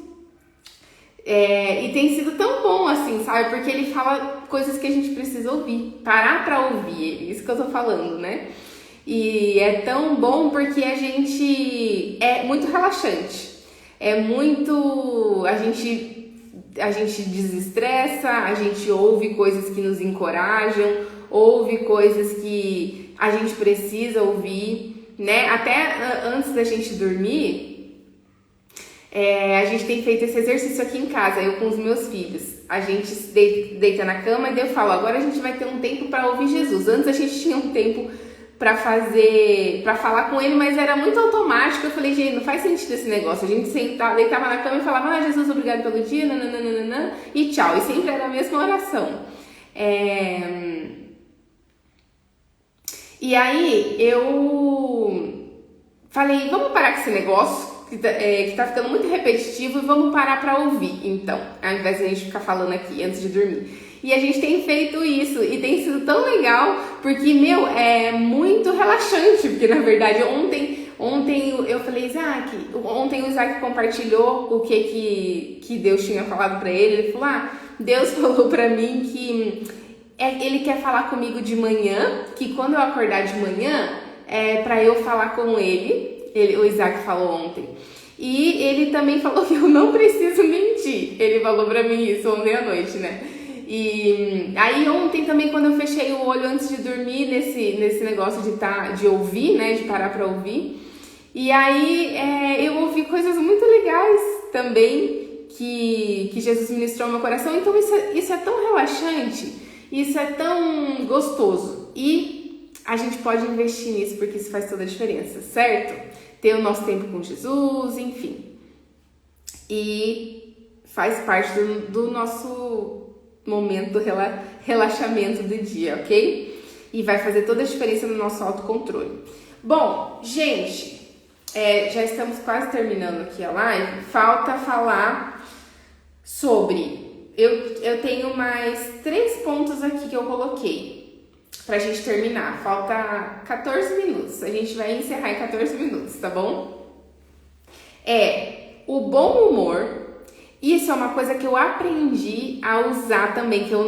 E tem sido tão bom assim, sabe? Porque ele fala coisas que a gente precisa ouvir. Parar pra ouvir ele, isso que eu tô falando, né? E é tão bom porque a gente é muito relaxante. A gente desestressa, a gente ouve coisas que nos encorajam, ouve coisas que a gente precisa ouvir, né? Até antes da gente dormir, a gente tem feito esse exercício aqui em casa, eu com os meus filhos. A gente deita na cama e eu falo, agora a gente vai ter um tempo para ouvir Jesus. Antes a gente tinha um tempo para falar com ele, mas era muito automático. Eu falei, gente, não faz sentido esse negócio. A gente deitava na cama e falava, Jesus, obrigado pelo dia, nananana, e tchau. E sempre era a mesma oração. E aí eu falei, vamos parar com esse negócio que tá ficando muito repetitivo e vamos parar para ouvir, então, ao invés de a gente ficar falando aqui antes de dormir. E a gente tem feito isso e tem sido tão legal, porque, é muito relaxante, porque na verdade ontem eu falei, Isaac, ontem o Isaac compartilhou o que Deus tinha falado pra ele. Ele falou, Deus falou pra mim que ele quer falar comigo de manhã, que quando eu acordar de manhã, é pra eu falar com ele, o Isaac falou ontem. E ele também falou que eu não preciso mentir. Ele falou pra mim isso ontem à noite, né? E aí ontem também, quando eu fechei o olho antes de dormir, nesse negócio de ouvir, né? De parar pra ouvir. E aí eu ouvi coisas muito legais também que Jesus ministrou no meu coração. Então isso é tão relaxante, isso é tão gostoso. E a gente pode investir nisso porque isso faz toda a diferença, certo? Ter o nosso tempo com Jesus, enfim. E faz parte do nosso momento do relaxamento do dia, ok? E vai fazer toda a diferença no nosso autocontrole. Bom, gente, já estamos quase terminando aqui a live. Falta falar sobre... Eu tenho mais 3 pontos aqui que eu coloquei pra gente terminar. Falta 14 minutos. A gente vai encerrar em 14 minutos, tá bom? O bom humor. Isso é uma coisa que eu aprendi a usar também, que eu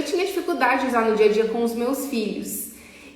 tinha dificuldade de usar no dia a dia com os meus filhos.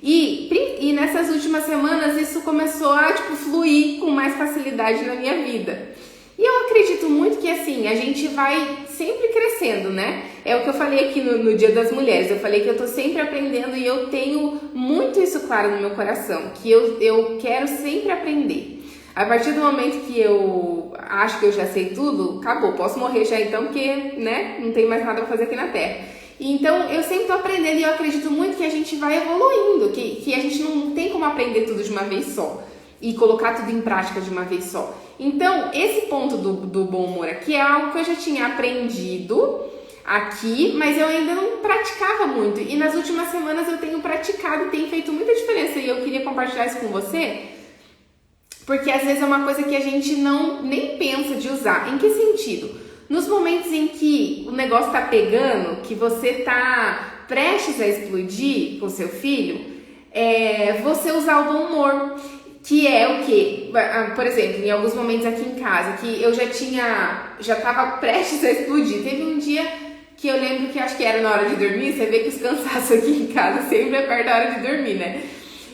E nessas últimas semanas isso começou a fluir com mais facilidade na minha vida. E eu acredito muito que assim, a gente vai sempre crescendo, né? É o que eu falei aqui no Dia das Mulheres. Eu falei que eu tô sempre aprendendo e eu tenho muito isso claro no meu coração, que eu quero sempre aprender. A partir do momento que eu acho que eu já sei tudo, acabou, posso morrer já então, porque, né, não tem mais nada pra fazer aqui na Terra. Então, eu sempre tô aprendendo e eu acredito muito que a gente vai evoluindo, que a gente não tem como aprender tudo de uma vez só e colocar tudo em prática de uma vez só. Então, esse ponto do bom humor aqui é algo que eu já tinha aprendido aqui, mas eu ainda não praticava muito. E nas últimas semanas eu tenho praticado e tem feito muita diferença. E eu queria compartilhar isso com você, porque às vezes é uma coisa que a gente nem pensa de usar. Em que sentido? Nos momentos em que o negócio tá pegando, que você tá prestes a explodir com seu filho, você usar o bom humor. Que é o quê? Por exemplo, em alguns momentos aqui em casa, que eu já tava prestes a explodir. Teve um dia que eu lembro que acho que era na hora de dormir. Você vê que os cansaços aqui em casa sempre é perto da hora de dormir, né?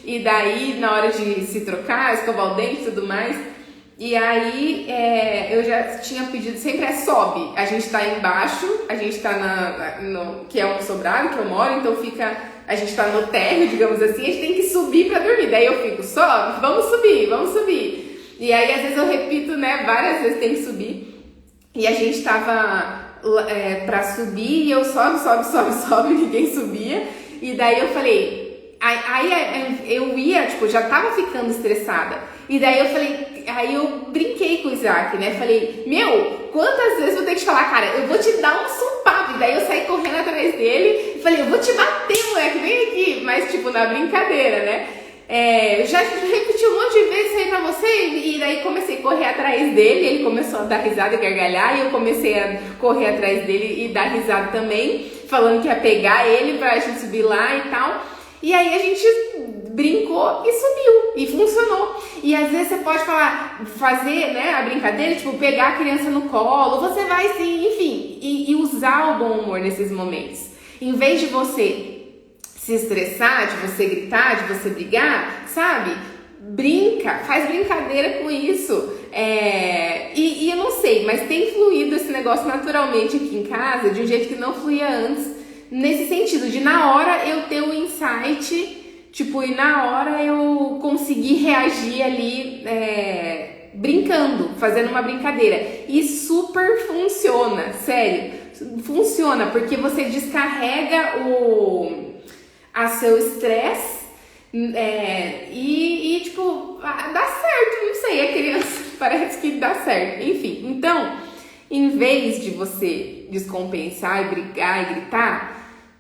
E daí, na hora de se trocar, escovar o dente e tudo mais. E aí, eu já tinha pedido, sempre sobe. A gente tá embaixo, a gente tá que é um sobrado que eu moro, então a gente tá no térreo, digamos assim, a gente tem que subir pra dormir. Daí eu fico, sobe, vamos subir. E aí, às vezes eu repito, né, várias vezes tem que subir. E a gente tava pra subir e eu sobe, ninguém subia. E daí eu falei, aí eu ia, já tava ficando estressada. E daí eu falei, aí eu brinquei com o Isaac, né? Falei, quantas vezes eu vou ter que te falar, cara, eu vou te dar um sopapo. E daí eu saí correndo atrás dele e falei, eu vou te bater, moleque, vem aqui. Mas na brincadeira, né? Eu já repeti um monte de vezes isso aí pra você. E daí comecei a correr atrás dele, ele começou a dar risada e gargalhar. E eu comecei a correr atrás dele e dar risada também, falando que ia pegar ele pra gente subir lá e tal. E aí a gente brincou e subiu, e funcionou. E às vezes você pode fazer, né, a brincadeira, pegar a criança no colo, você vai sim, enfim, e usar o bom humor nesses momentos. Em vez de você se estressar, de você gritar, de você brigar, sabe? Brinca, faz brincadeira com isso. E eu não sei, mas tem fluído esse negócio naturalmente aqui em casa, de um jeito que não fluía antes, nesse sentido, de na hora eu ter o insight, e na hora eu conseguir reagir ali, brincando, fazendo uma brincadeira. E super funciona, sério. Funciona, porque você descarrega a seu estresse dá certo, não sei, a criança parece que dá certo. Enfim, então, em vez de você descompensar e brigar e gritar,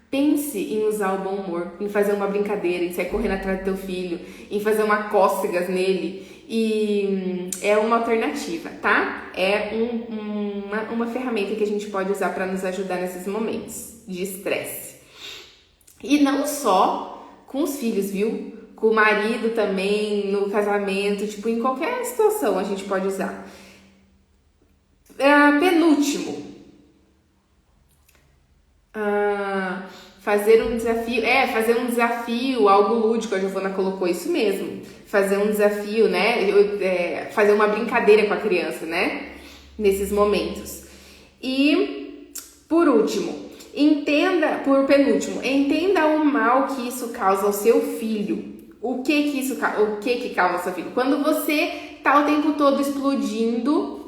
pense em usar o bom humor, em fazer uma brincadeira, em sair correndo atrás do teu filho, em fazer uma cócegas nele e é uma alternativa, tá? É uma ferramenta que a gente pode usar para nos ajudar nesses momentos de estresse. E não só com os filhos, viu? Com o marido também, no casamento, tipo, em qualquer situação a gente pode usar. Penúltimo. Fazer um desafio, algo lúdico, a Giovana colocou isso mesmo. Fazer um desafio, né? Fazer uma brincadeira com a criança, né? Nesses momentos. E, por penúltimo, entenda o mal que isso causa ao seu filho. O que causa ao seu filho? Quando você tá o tempo todo explodindo,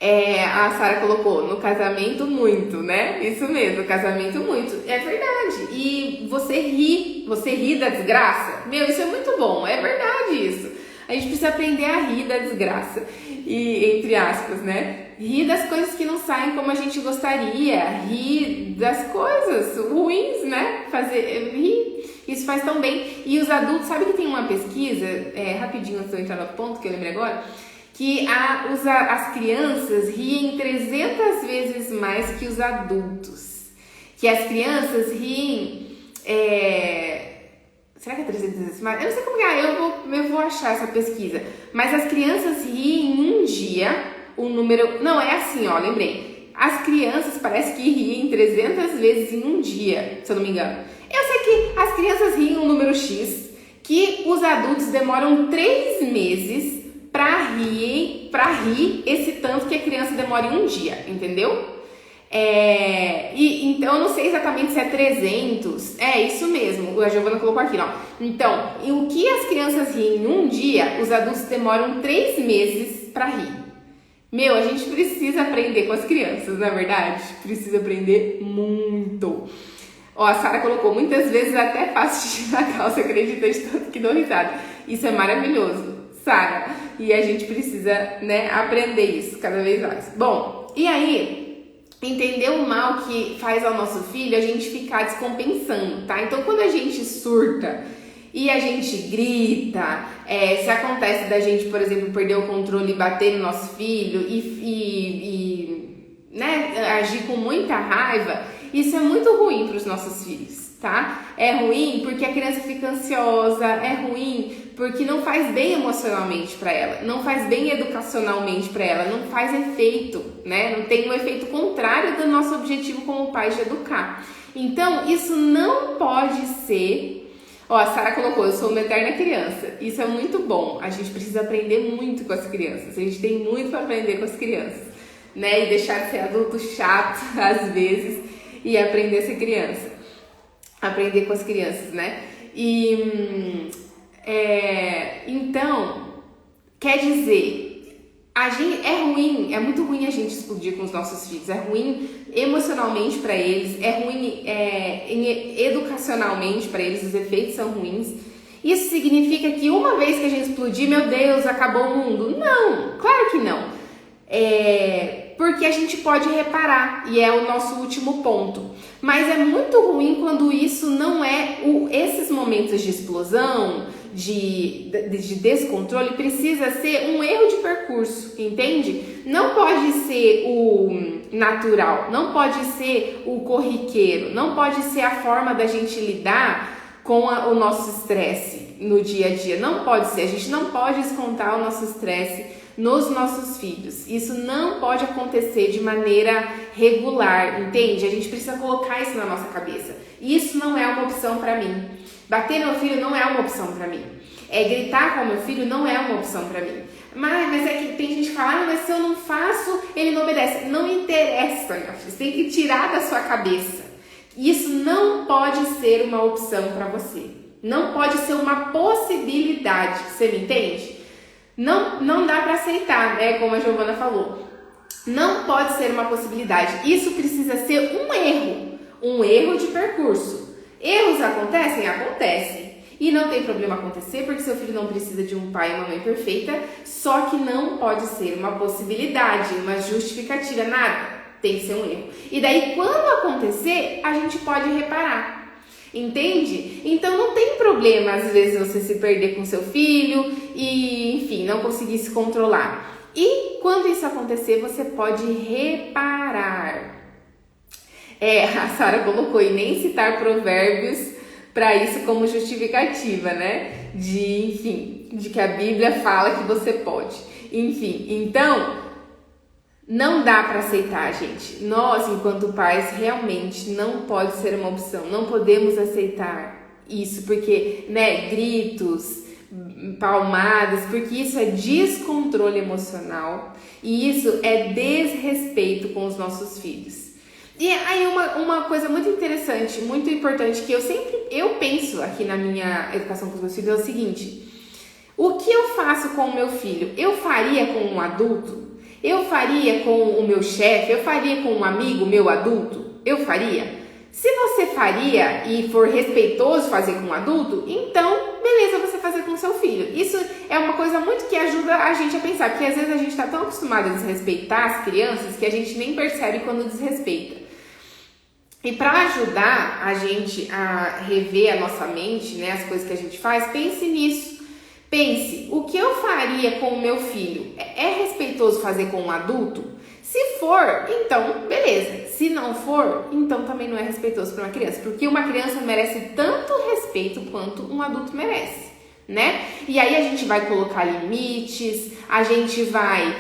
a Sara colocou, no casamento muito, né? Isso mesmo, casamento muito. É verdade. E você ri da desgraça. Meu, isso é muito bom, é verdade isso. A gente precisa aprender a rir da desgraça. E, entre aspas, né? Rir das coisas que não saem como a gente gostaria. Rir das coisas ruins, né? Rir. Isso faz tão bem. E os adultos, sabe que tem uma pesquisa, rapidinho antes de eu entrar no ponto, que eu lembrei agora, que as crianças riem 300 vezes mais que os adultos. Que as crianças riem... Será que é 300 vezes mais? Eu não sei como que é, eu vou achar essa pesquisa. Mas as crianças riem em um dia, o número... Não, é assim, ó, lembrei. As crianças parece que riem 300 vezes em um dia, se eu não me engano. Eu sei que as crianças riem um número X, que os adultos demoram 3 meses pra rir esse tanto que a criança demora em um dia, entendeu? Então, eu não sei exatamente se é 300, isso mesmo, a Giovana colocou aqui, ó. Então, o que as crianças riem em um dia, os adultos demoram 3 meses pra rir. Meu, a gente precisa aprender com as crianças, não é verdade? Precisa aprender muito. Ó, a Sara colocou, muitas vezes até faço xixi na calça, acredita, de tanto que dou risada. Isso é maravilhoso, Sara. E a gente precisa, né, aprender isso cada vez mais. Bom, e aí, entender o mal que faz ao nosso filho, a gente ficar descompensando, tá? Então, quando a gente surta e a gente grita, se acontece da gente, por exemplo, perder o controle e bater no nosso filho né, agir com muita raiva, isso é muito ruim para os nossos filhos, tá? É ruim porque a criança fica ansiosa, é ruim porque não faz bem emocionalmente para ela, não faz bem educacionalmente para ela, não faz efeito, né? Não tem um efeito contrário do nosso objetivo como pais de educar. Então, isso não pode ser... Ó, a Sara colocou, eu sou uma eterna criança. Isso é muito bom. A gente precisa aprender muito com as crianças. A gente tem muito para aprender com as crianças, né? E deixar de ser adulto chato, às vezes, e aprender a ser criança. Aprender com as crianças, né? Então, quer dizer, é ruim, é muito ruim a gente explodir com os nossos filhos. É ruim emocionalmente para eles, é ruim educacionalmente para eles, os efeitos são ruins. Isso significa que uma vez que a gente explodir, meu Deus, acabou o mundo? Não, claro que não. Porque a gente pode reparar, e é o nosso último ponto. Mas é muito ruim quando isso não é esses momentos de explosão, de descontrole, precisa ser um erro de percurso, entende? Não pode ser o natural, não pode ser o corriqueiro, não pode ser a forma da gente lidar com o nosso estresse no dia a dia. Não pode ser, a gente não pode descontar o nosso estresse nos nossos filhos. Isso não pode acontecer de maneira regular, entende? A gente precisa colocar isso na nossa cabeça. Isso não é uma opção para mim. Bater no meu filho não é uma opção para mim. Gritar com o meu filho não é uma opção para mim. Mas é que tem gente que fala, mas se eu não faço, ele não obedece. Não interessa, meu filho. Você tem que tirar da sua cabeça. Isso não pode ser uma opção para você. Não pode ser uma possibilidade. Você me entende? Não dá para aceitar, né? Como a Giovana falou. Não pode ser uma possibilidade. Isso precisa ser um erro de percurso. Erros acontecem? Acontecem. E não tem problema acontecer, porque seu filho não precisa de um pai e uma mãe perfeita, só que não pode ser uma possibilidade, uma justificativa, nada. Tem que ser um erro. E daí, quando acontecer, a gente pode reparar. Entende? Então não tem problema às vezes você se perder com seu filho e, enfim, não conseguir se controlar. E quando isso acontecer, você pode reparar. A Sara colocou, e nem citar provérbios para isso como justificativa, né? De que a Bíblia fala que você pode. Enfim, então, não dá para aceitar, gente. Nós, enquanto pais, realmente não pode ser uma opção. Não podemos aceitar isso, porque, né, gritos, palmadas, porque isso é descontrole emocional e isso é desrespeito com os nossos filhos. E aí uma coisa muito interessante, muito importante que eu penso aqui na minha educação com os meus filhos é o seguinte: o que eu faço com o meu filho, eu faria com um adulto? Eu faria com o meu chefe? Eu faria com um amigo meu adulto? Eu faria? Se você faria e for respeitoso fazer com um adulto, então beleza você fazer com seu filho. Isso é uma coisa muito que ajuda a gente a pensar, porque às vezes a gente está tão acostumado a desrespeitar as crianças que a gente nem percebe quando desrespeita. E para ajudar a gente a rever a nossa mente, né, as coisas que a gente faz, pense nisso. Pense, o que eu faria com o meu filho? É respeitoso fazer com um adulto? Se for, então beleza. Se não for, então também não é respeitoso para uma criança. Porque uma criança merece tanto respeito quanto um adulto merece, né? E aí a gente vai colocar limites, a gente vai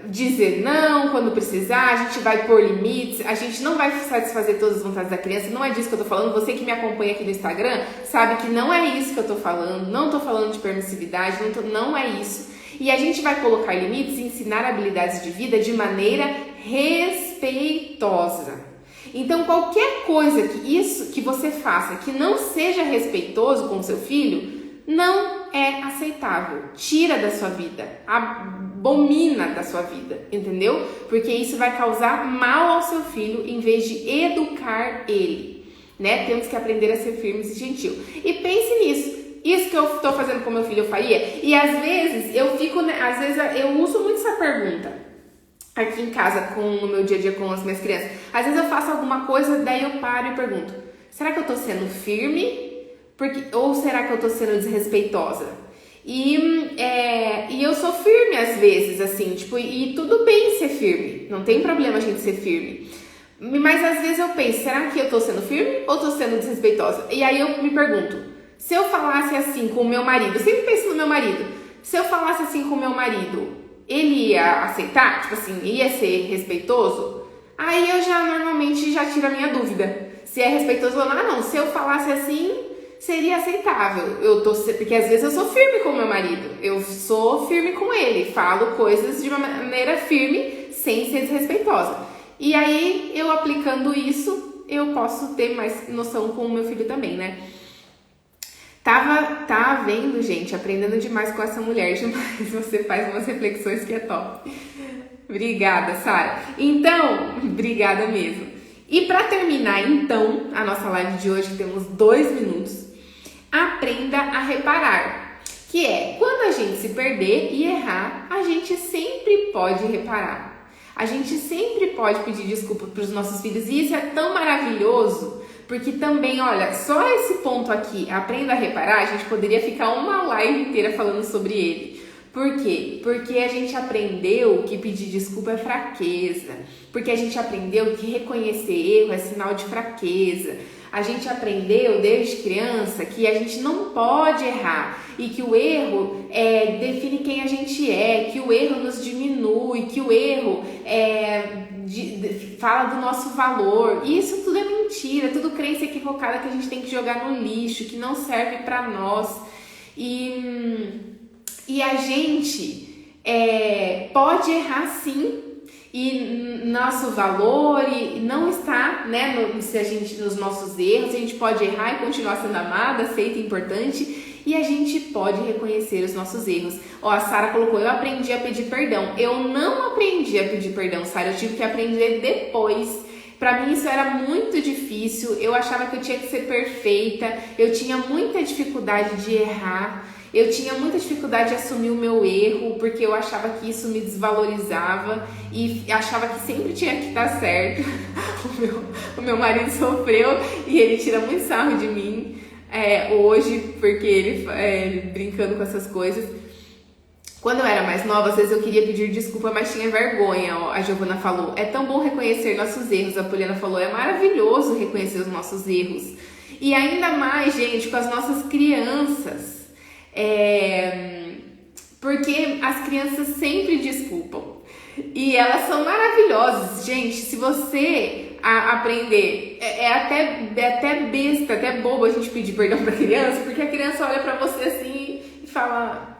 dizer não quando precisar, a gente vai pôr limites, a gente não vai satisfazer todas as vontades da criança, não é disso que eu tô falando. Você que me acompanha aqui no Instagram sabe que não é isso que eu tô falando, não tô falando de permissividade, não é isso. E a gente vai colocar limites e ensinar habilidades de vida de maneira respeitosa. Então qualquer coisa que você faça que não seja respeitoso com o seu filho, não é aceitável. Tira da sua vida, abomina da sua vida, entendeu? Porque isso vai causar mal ao seu filho em vez de educar ele, né? Temos que aprender a ser firmes e gentil. E pense nisso. Isso que eu estou fazendo com meu filho eu faria? E às vezes eu uso muito essa pergunta aqui em casa, no meu dia a dia com as minhas crianças. Às vezes eu faço alguma coisa, daí eu paro e pergunto: será que eu estou sendo firme? Ou será que eu tô sendo desrespeitosa? E eu sou firme às vezes, assim, tipo, e tudo bem ser firme, não tem problema a gente ser firme. Mas às vezes eu penso, será que eu tô sendo firme ou tô sendo desrespeitosa? E aí eu me pergunto, se eu falasse assim com o meu marido, eu sempre penso no meu marido, se eu falasse assim com o meu marido, ele ia aceitar? Tipo assim, ia ser respeitoso? Aí eu normalmente já tiro a minha dúvida, se é respeitoso ou não. Se eu falasse assim, seria aceitável. Porque às vezes eu sou firme com o meu marido, eu sou firme com ele, falo coisas de uma maneira firme, sem ser desrespeitosa. E aí, eu aplicando isso, eu posso ter mais noção com o meu filho também, né? Tá vendo, gente? Aprendendo demais com essa mulher, demais. Você faz umas reflexões que é top. Obrigada, Sara. Então, obrigada mesmo. E para terminar, então, a nossa live de hoje, temos 2 minutos. Aprenda a reparar, que é quando a gente se perder e errar, a gente sempre pode reparar. A gente sempre pode pedir desculpa para os nossos filhos e isso é tão maravilhoso, porque também, olha, só esse ponto aqui, aprenda a reparar, a gente poderia ficar uma live inteira falando sobre ele. Por quê? Porque a gente aprendeu que pedir desculpa é fraqueza, porque a gente aprendeu que reconhecer erro é sinal de fraqueza. A gente aprendeu desde criança que a gente não pode errar e que o erro define quem a gente é, que o erro nos diminui, que o erro fala do nosso valor. E isso tudo é mentira, tudo crença equivocada que a gente tem que jogar no lixo, que não serve para nós. E a gente pode errar sim. E nosso valor não está, né, nos nossos erros. A gente pode errar e continuar sendo amada, aceita e importante. E a gente pode reconhecer os nossos erros. A Sara colocou, eu aprendi a pedir perdão. Eu não aprendi a pedir perdão, Sara, eu tive que aprender depois. Pra mim isso era muito difícil, eu achava que eu tinha que ser perfeita, eu tinha muita dificuldade de errar. Eu tinha muita dificuldade de assumir o meu erro, porque eu achava que isso me desvalorizava e achava que sempre tinha que estar certo. O meu marido sofreu e ele tira muito sarro de mim hoje, porque ele brincando com essas coisas. Quando eu era mais nova, às vezes eu queria pedir desculpa, mas tinha vergonha. Ó, a Giovana falou, é tão bom reconhecer nossos erros. A Poliana falou, é maravilhoso reconhecer os nossos erros. E ainda mais, gente, com as nossas crianças. Porque as crianças sempre desculpam. E elas são maravilhosas. Gente, se você aprender, é até besta, até bobo a gente pedir perdão pra criança, porque a criança olha pra você assim e fala,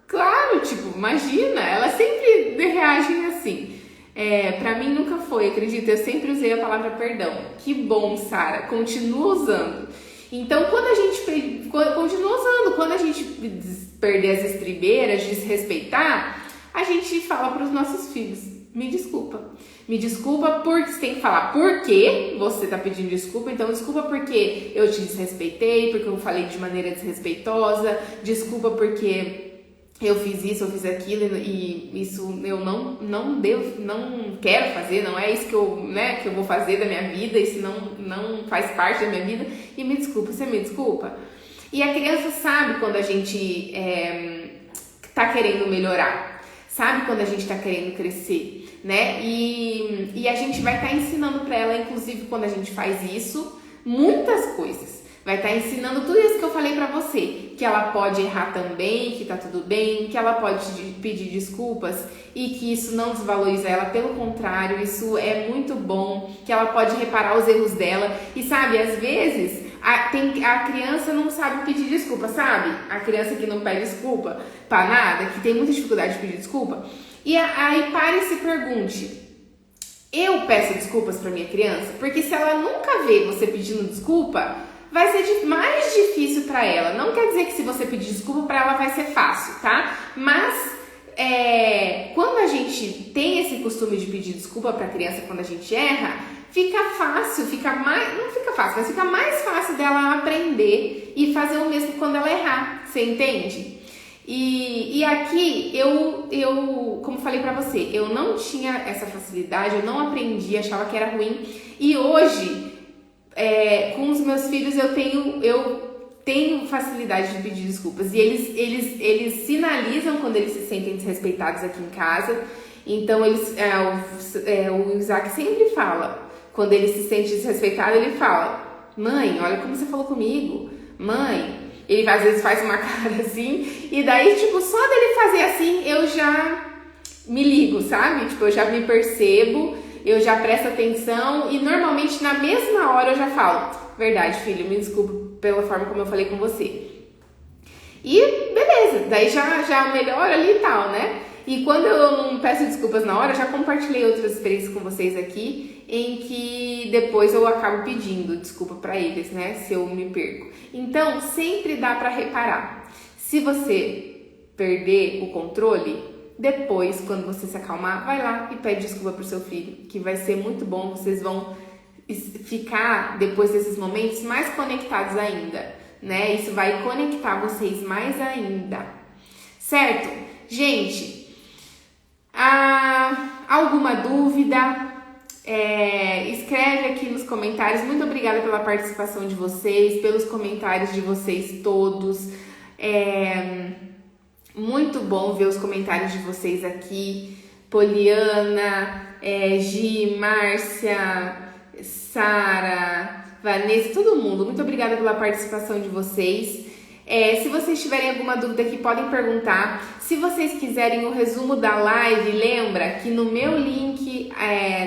claro, tipo, imagina, elas sempre reagem assim. Pra mim nunca foi, acredita, eu sempre usei a palavra perdão. Que bom, Sara, continua usando. Então, quando a gente continua usando, quando a gente perder as estribeiras, desrespeitar, a gente fala para os nossos filhos, me desculpa. Me desculpa porque você tem que falar por que você tá pedindo desculpa. Então, desculpa porque eu te desrespeitei, porque eu falei de maneira desrespeitosa. Desculpa porque eu fiz isso, eu fiz aquilo e isso eu não quero fazer, não é isso que eu vou fazer da minha vida, isso não faz parte da minha vida. E me desculpa, você me desculpa? E a criança sabe quando a gente tá querendo melhorar, sabe quando a gente tá querendo crescer, né? E a gente vai estar ensinando para ela, inclusive quando a gente faz isso, muitas coisas. Vai estar ensinando tudo isso que eu falei pra você, que ela pode errar também, que tá tudo bem, que ela pode pedir desculpas e que isso não desvaloriza ela, pelo contrário, isso é muito bom, que ela pode reparar os erros dela. E sabe, às vezes a criança não sabe pedir desculpa, sabe? A criança que não pede desculpa pra nada, que tem muita dificuldade de pedir desculpa. E aí pare e se pergunte, eu peço desculpas pra minha criança? Porque se ela nunca vê você pedindo desculpa, vai ser mais difícil para ela. Não quer dizer que se você pedir desculpa para ela vai ser fácil, tá? Mas quando a gente tem esse costume de pedir desculpa para a criança quando a gente erra, fica fácil, não fica fácil, mas fica mais fácil dela aprender e fazer o mesmo quando ela errar. Você entende? E aqui eu, como falei pra você, eu não tinha essa facilidade, eu não aprendi, achava que era ruim. E hoje, com os meus filhos, eu tenho facilidade de pedir desculpas. E eles sinalizam quando eles se sentem desrespeitados aqui em casa. Então, o Isaac sempre fala, quando ele se sente desrespeitado, ele fala, mãe, olha como você falou comigo, mãe. Ele às vezes faz uma cara assim, e daí, tipo, só dele fazer assim, eu já me ligo, sabe? Tipo, eu já me percebo, eu já presto atenção, e normalmente na mesma hora eu já falo, verdade, filho, me desculpa pela forma como eu falei com você. E beleza, daí já melhora ali e tal, né? E quando eu não peço desculpas na hora, eu já compartilhei outras experiências com vocês aqui, em que depois eu acabo pedindo desculpa pra eles, né? Se eu me perco. Então, sempre dá pra reparar. Se você perder o controle, depois, quando você se acalmar, vai lá e pede desculpa pro seu filho, que vai ser muito bom. Vocês vão ficar, depois desses momentos, mais conectados ainda, né? Isso vai conectar vocês mais ainda, certo? Gente, alguma dúvida? Escreve aqui nos comentários. Muito obrigada pela participação de vocês, pelos comentários de vocês todos. Muito bom ver os comentários de vocês aqui. Poliana, Gi, Márcia, Sara, Vanessa, todo mundo. Muito obrigada pela participação de vocês. Se vocês tiverem alguma dúvida aqui, podem perguntar. Se vocês quiserem o resumo da live, lembra que no meu link,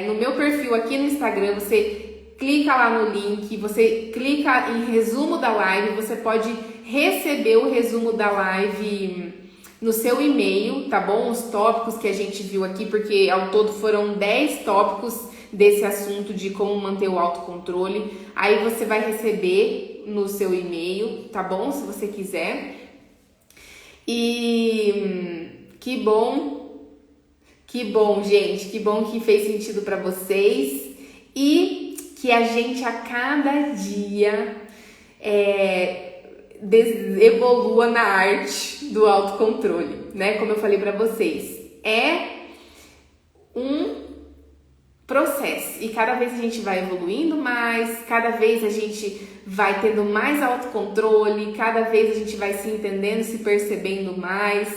no meu perfil aqui no Instagram, você clica lá no link, você clica em resumo da live, você pode receber o resumo da live no seu e-mail, tá bom? Os tópicos que a gente viu aqui, porque ao todo foram 10 tópicos desse assunto de como manter o autocontrole. Aí você vai receber no seu e-mail, tá bom? Se você quiser. E que bom, gente, que bom que fez sentido para vocês e que a gente a cada dia evolua na arte do autocontrole, né? Como eu falei pra vocês, é um processo e cada vez a gente vai evoluindo mais, cada vez a gente vai tendo mais autocontrole, cada vez a gente vai se entendendo, se percebendo mais,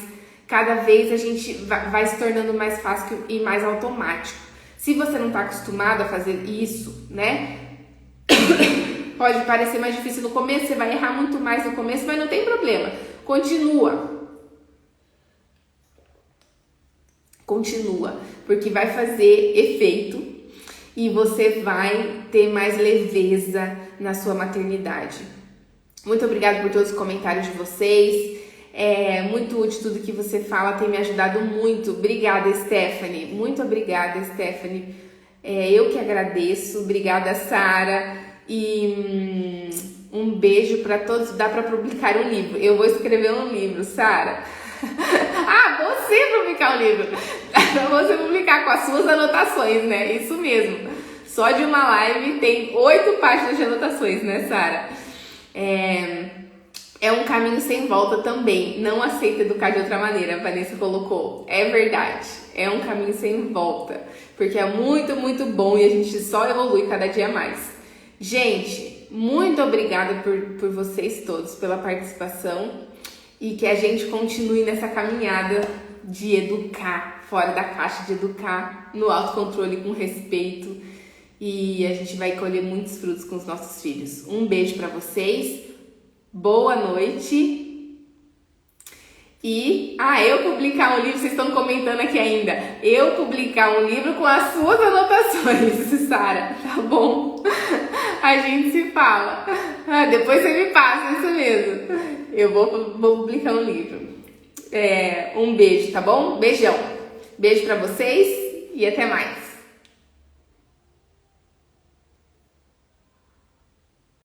cada vez a gente vai se tornando mais fácil e mais automático. Se você não está acostumado a fazer isso, né? Pode parecer mais difícil no começo, você vai errar muito mais no começo, mas não tem problema. Continua, porque vai fazer efeito e você vai ter mais leveza na sua maternidade. Muito obrigada por todos os comentários de vocês. É muito útil tudo que você fala, tem me ajudado muito. Obrigada, Stephanie. Muito obrigada, Stephanie. Eu que agradeço. Obrigada, Sara. E um beijo para todos. Dá para publicar um livro. Eu vou escrever um livro, Sara. Você publicar um livro. Pra você publicar com as suas anotações, né? Isso mesmo. Só de uma live tem 8 páginas de anotações, né, Sara? É um caminho sem volta também. Não aceita educar de outra maneira, a Vanessa colocou. É verdade. É um caminho sem volta. Porque é muito, muito bom e a gente só evolui cada dia mais. Gente, muito obrigada por vocês todos, pela participação. E que a gente continue nessa caminhada de educar fora da caixa, de educar no autocontrole com respeito. E a gente vai colher muitos frutos com os nossos filhos. Um beijo pra vocês. Boa noite. E, eu publicar um livro, vocês estão comentando aqui ainda. Eu publicar um livro com as suas anotações, Sara, tá bom? A gente se fala. Depois você me passa, isso mesmo. Eu vou publicar um livro. Um beijo, tá bom? Beijão. Beijo pra vocês e até mais.